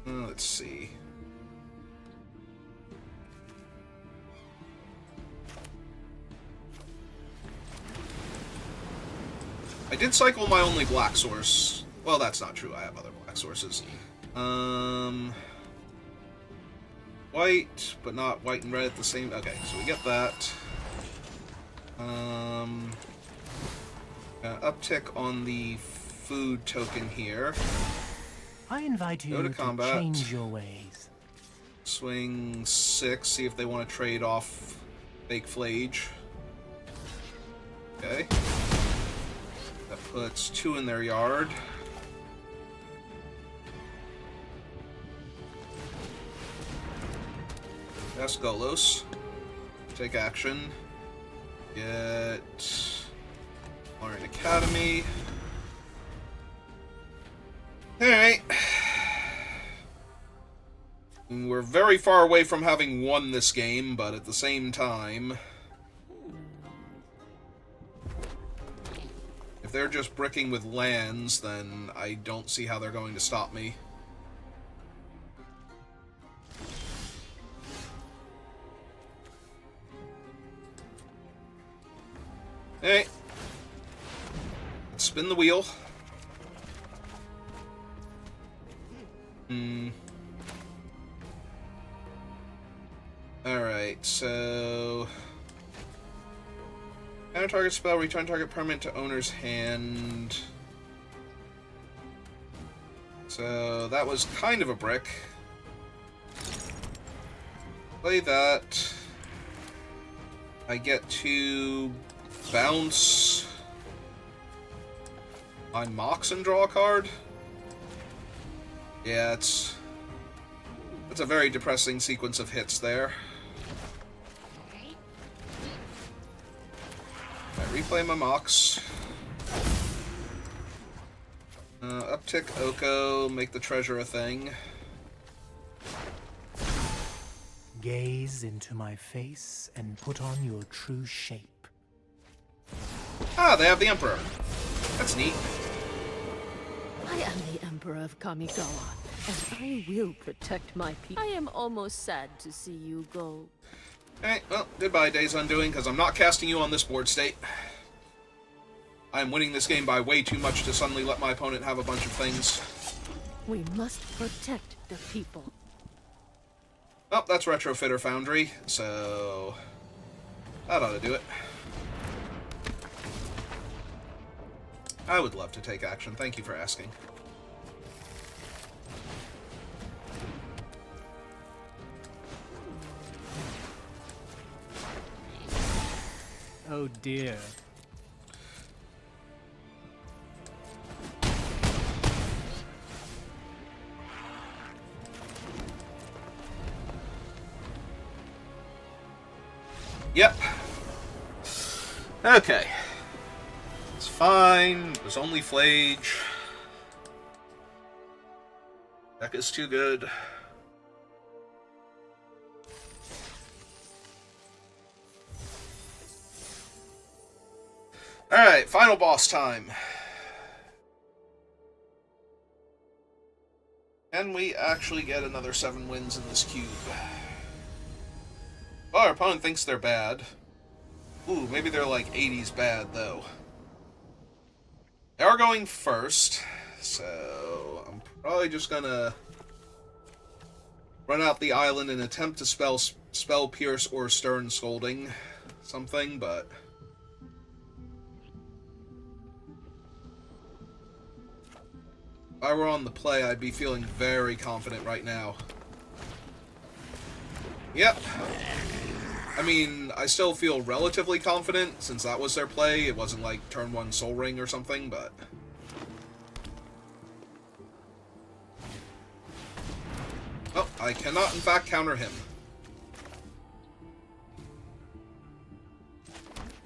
Let's see. I did cycle my only black source. Well, that's not true. I have other black sources. White, but not white and red at the same... Okay, so we get that. Uptick on the food token here. I invite you Go to to combat. change your ways. Swing 6, see if they want to trade off Fake Flage. Okay. That puts 2 in their yard. Yes, Golos. Take action. Get Iron Academy. Alright. We're very far away from having won this game, but at the same time... If they're just bricking with lands, then I don't see how they're going to stop me. Hey, let's spin the wheel. Alright, so... Counter target spell, return target permanent to owner's hand. So, that was kind of a brick. Play that. I get to bounce my Mox and draw a card. Yeah, it's a very depressing sequence of hits there. I replay my Mox. Uptick Oko, make the treasure a thing. Gaze into my face and put on your true shape. Ah, they have the Emperor. That's neat. I am the Emperor of Kamigawa, and I will protect my people. I am almost sad to see you go. Alright, well, goodbye, Days Undoing, because I'm not casting you on this board state. I'm winning this game by way too much to suddenly let my opponent have a bunch of things. We must protect the people. Oh, that's Retrofitter Foundry, so... that ought to do it. I would love to take action. Thank you for asking. Oh dear. Yep. Okay. It's fine. It was only Flage. Deck is too good. Alright, final boss time. Can we actually get another 7 wins in this cube? Oh, our opponent thinks they're bad. Ooh, maybe they're like 80s bad, though. They are going first, so I'm probably just gonna run out the island and attempt to spell Pierce or Stern Scolding something, but if I were on the play, I'd be feeling very confident right now. Yep. I mean, I still feel relatively confident, since that was their play. It wasn't like turn 1 Soul Ring or something, but... Oh, I cannot, in fact, counter him.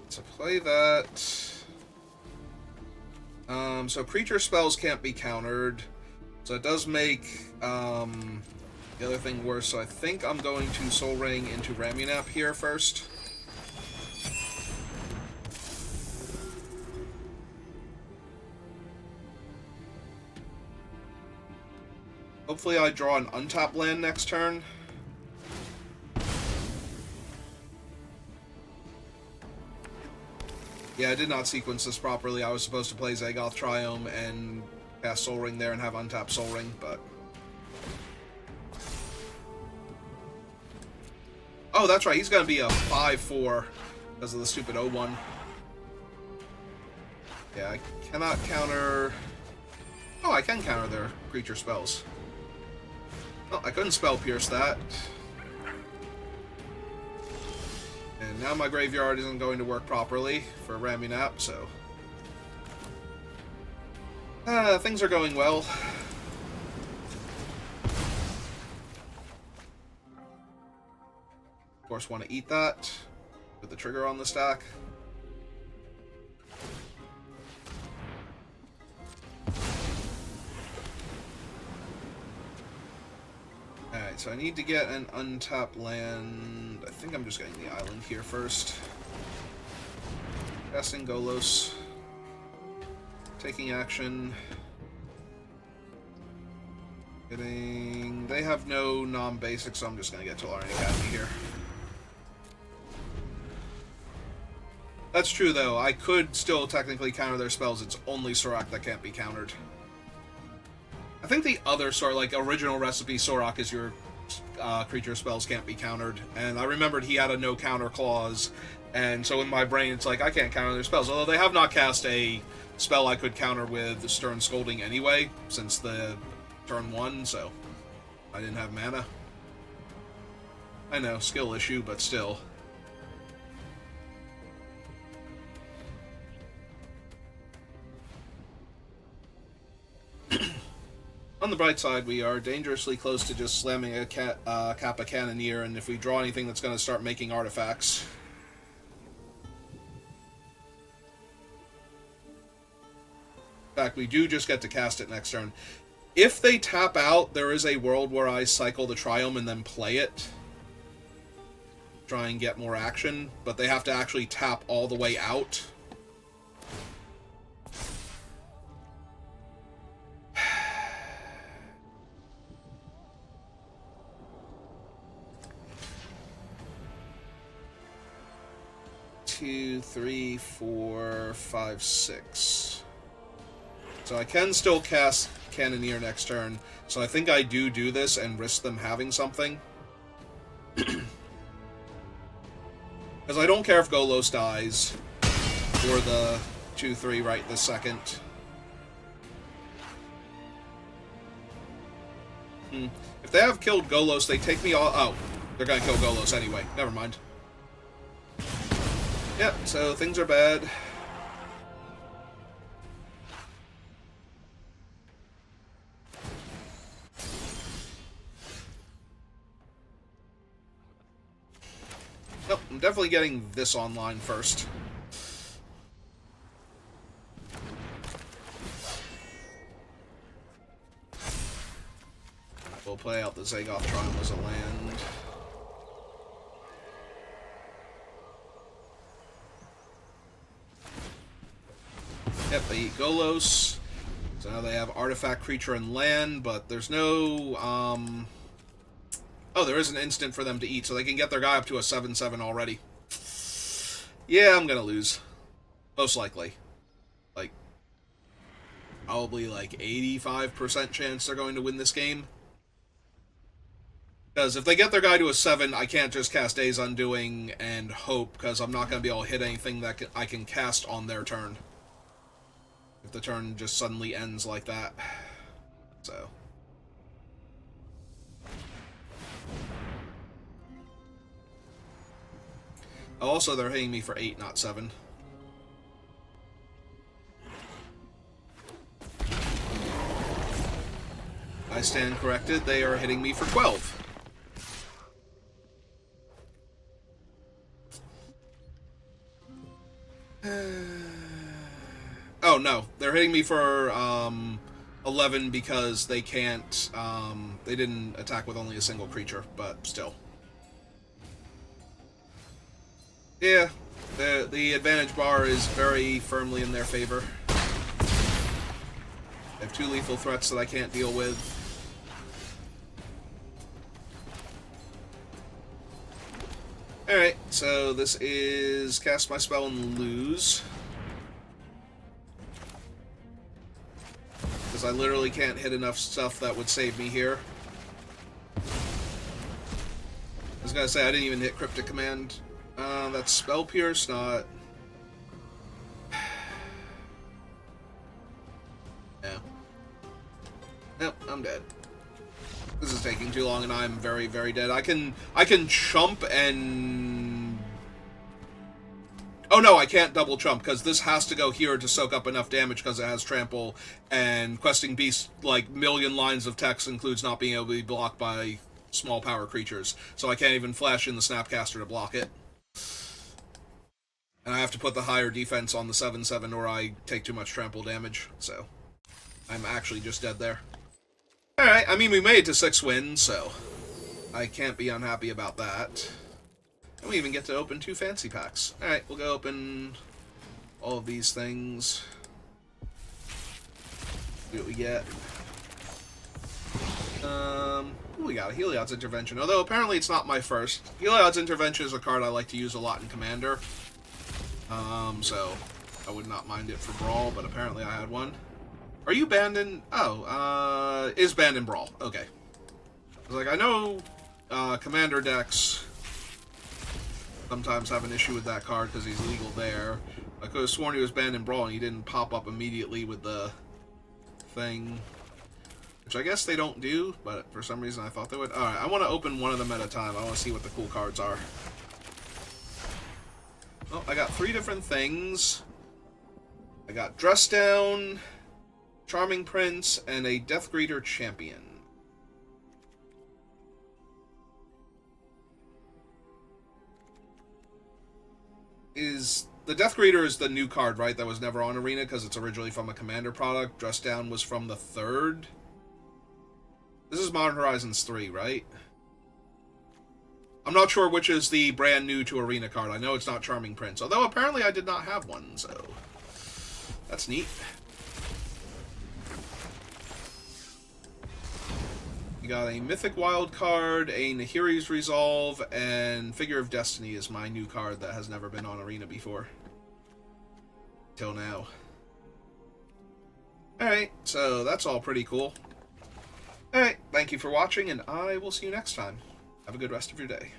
So play that... so creature spells can't be countered. So it does make, the other thing worse, so I think I'm going to Soul Ring into Ramunap here first. Hopefully I draw an untapped land next turn. Yeah, I did not sequence this properly. I was supposed to play Zagoth Triome and cast Soul Ring there and have untapped Soul Ring, but... Oh, that's right, he's gonna be a 5-4 because of the stupid 0-1. Yeah, I cannot counter... Oh, I can counter their creature spells. Oh, I couldn't spell Pierce that. And now my graveyard isn't going to work properly for Ramunap, so... things are going well. Of course, want to eat that. Put the trigger on the stack. Alright, so I need to get an untapped land. I think I'm just getting the island here first. Casting Golos. Taking action. Getting... They have no non-basic, so I'm just going to get Tolarian Academy here. That's true, though. I could still technically counter their spells. It's only Sorak that can't be countered. I think the other sort, like original recipe Sorak is your creature spells can't be countered, and I remembered he had a no counter clause, and so in my brain it's like I can't counter their spells, although they have not cast a spell I could counter with Stern Scolding anyway, since the turn 1, so I didn't have mana. I know, skill issue, but still. On the bright side, we are dangerously close to just slamming a Kappa Cannoneer, and if we draw anything that's going to start making artifacts. In fact, we do just get to cast it next turn. If they tap out, there is a world where I cycle the Triome and then play it. Try and get more action, but they have to actually tap all the way out. Two, three, 4, 5, 6. So I can still cast Cannoneer next turn. So I think I do this and risk them having something. Because I don't care if Golos dies. Or the 2-3 right this second. If they have killed Golos, they take me all... Oh, they're gonna kill Golos anyway. Never mind. Yep, so things are bad. Nope, I'm definitely getting this online first. We'll play out the Zagoth Triumph as a land. Yep, they eat Golos. So now they have Artifact, Creature, and Land, but there's no, Oh, there is an instant for them to eat, so they can get their guy up to a 7/7 already. Yeah, I'm gonna lose. Most likely. Like, probably like 85% chance they're going to win this game. Because if they get their guy to a 7, I can't just cast Days Undoing and hope, because I'm not going to be able to hit anything that I can cast on their turn. If the turn just suddenly ends like that. So. Oh, also, they're hitting me for 8, not 7. I stand corrected. They are hitting me for 12. Oh, no. They're hitting me for 11 because they can't... they didn't attack with only a single creature, but still. Yeah, the advantage bar is very firmly in their favor. They have 2 lethal threats that I can't deal with. Alright, so this is cast my spell and lose. Because I literally can't hit enough stuff that would save me here. I was gonna say, I didn't even hit Cryptic Command. That's Spell Pierce, not... Yeah. Nope, I'm dead. This is taking too long, and I'm very, very dead. I can chump and... Oh no, I can't double chump, because this has to go here to soak up enough damage because it has Trample, and Questing Beast, like, million lines of text includes not being able to be blocked by small power creatures. So I can't even flash in the Snapcaster to block it. And I have to put the higher defense on the 7/7 or I take too much trample damage, so I'm actually just dead there. Alright, I mean, we made it to 6 wins, so I can't be unhappy about that. And we even get to open 2 fancy packs. Alright, we'll go open all of these things. See what we get. Ooh, we got a Heliod's Intervention, although apparently it's not my first. Heliod's Intervention is a card I like to use a lot in Commander. So I would not mind it for Brawl, but apparently I had one. Are you banned in... Oh, is banned in Brawl. Okay. I was like, I know Commander decks sometimes have an issue with that card because he's legal there. I could have sworn he was banned in Brawl and he didn't pop up immediately with the thing. Which I guess they don't do, but for some reason I thought they would. Alright, I want to open one of them at a time. I want to see what the cool cards are. Well, I got 3 different things. I got Dress Down, Charming Prince, and a Death Greeter Champion. The Death Greeter is the new card, right? That was never on Arena because it's originally from a Commander product. Dress Down was from the 3rd. This is Modern Horizons 3, right? I'm not sure which is the brand new to Arena card. I know it's not Charming Prince, although apparently I did not have one, so that's neat. We got a Mythic Wild card, a Nahiri's Resolve, and Figure of Destiny is my new card that has never been on Arena before. Till now. Alright, so that's all pretty cool. Alright, thank you for watching, and I will see you next time. Have a good rest of your day.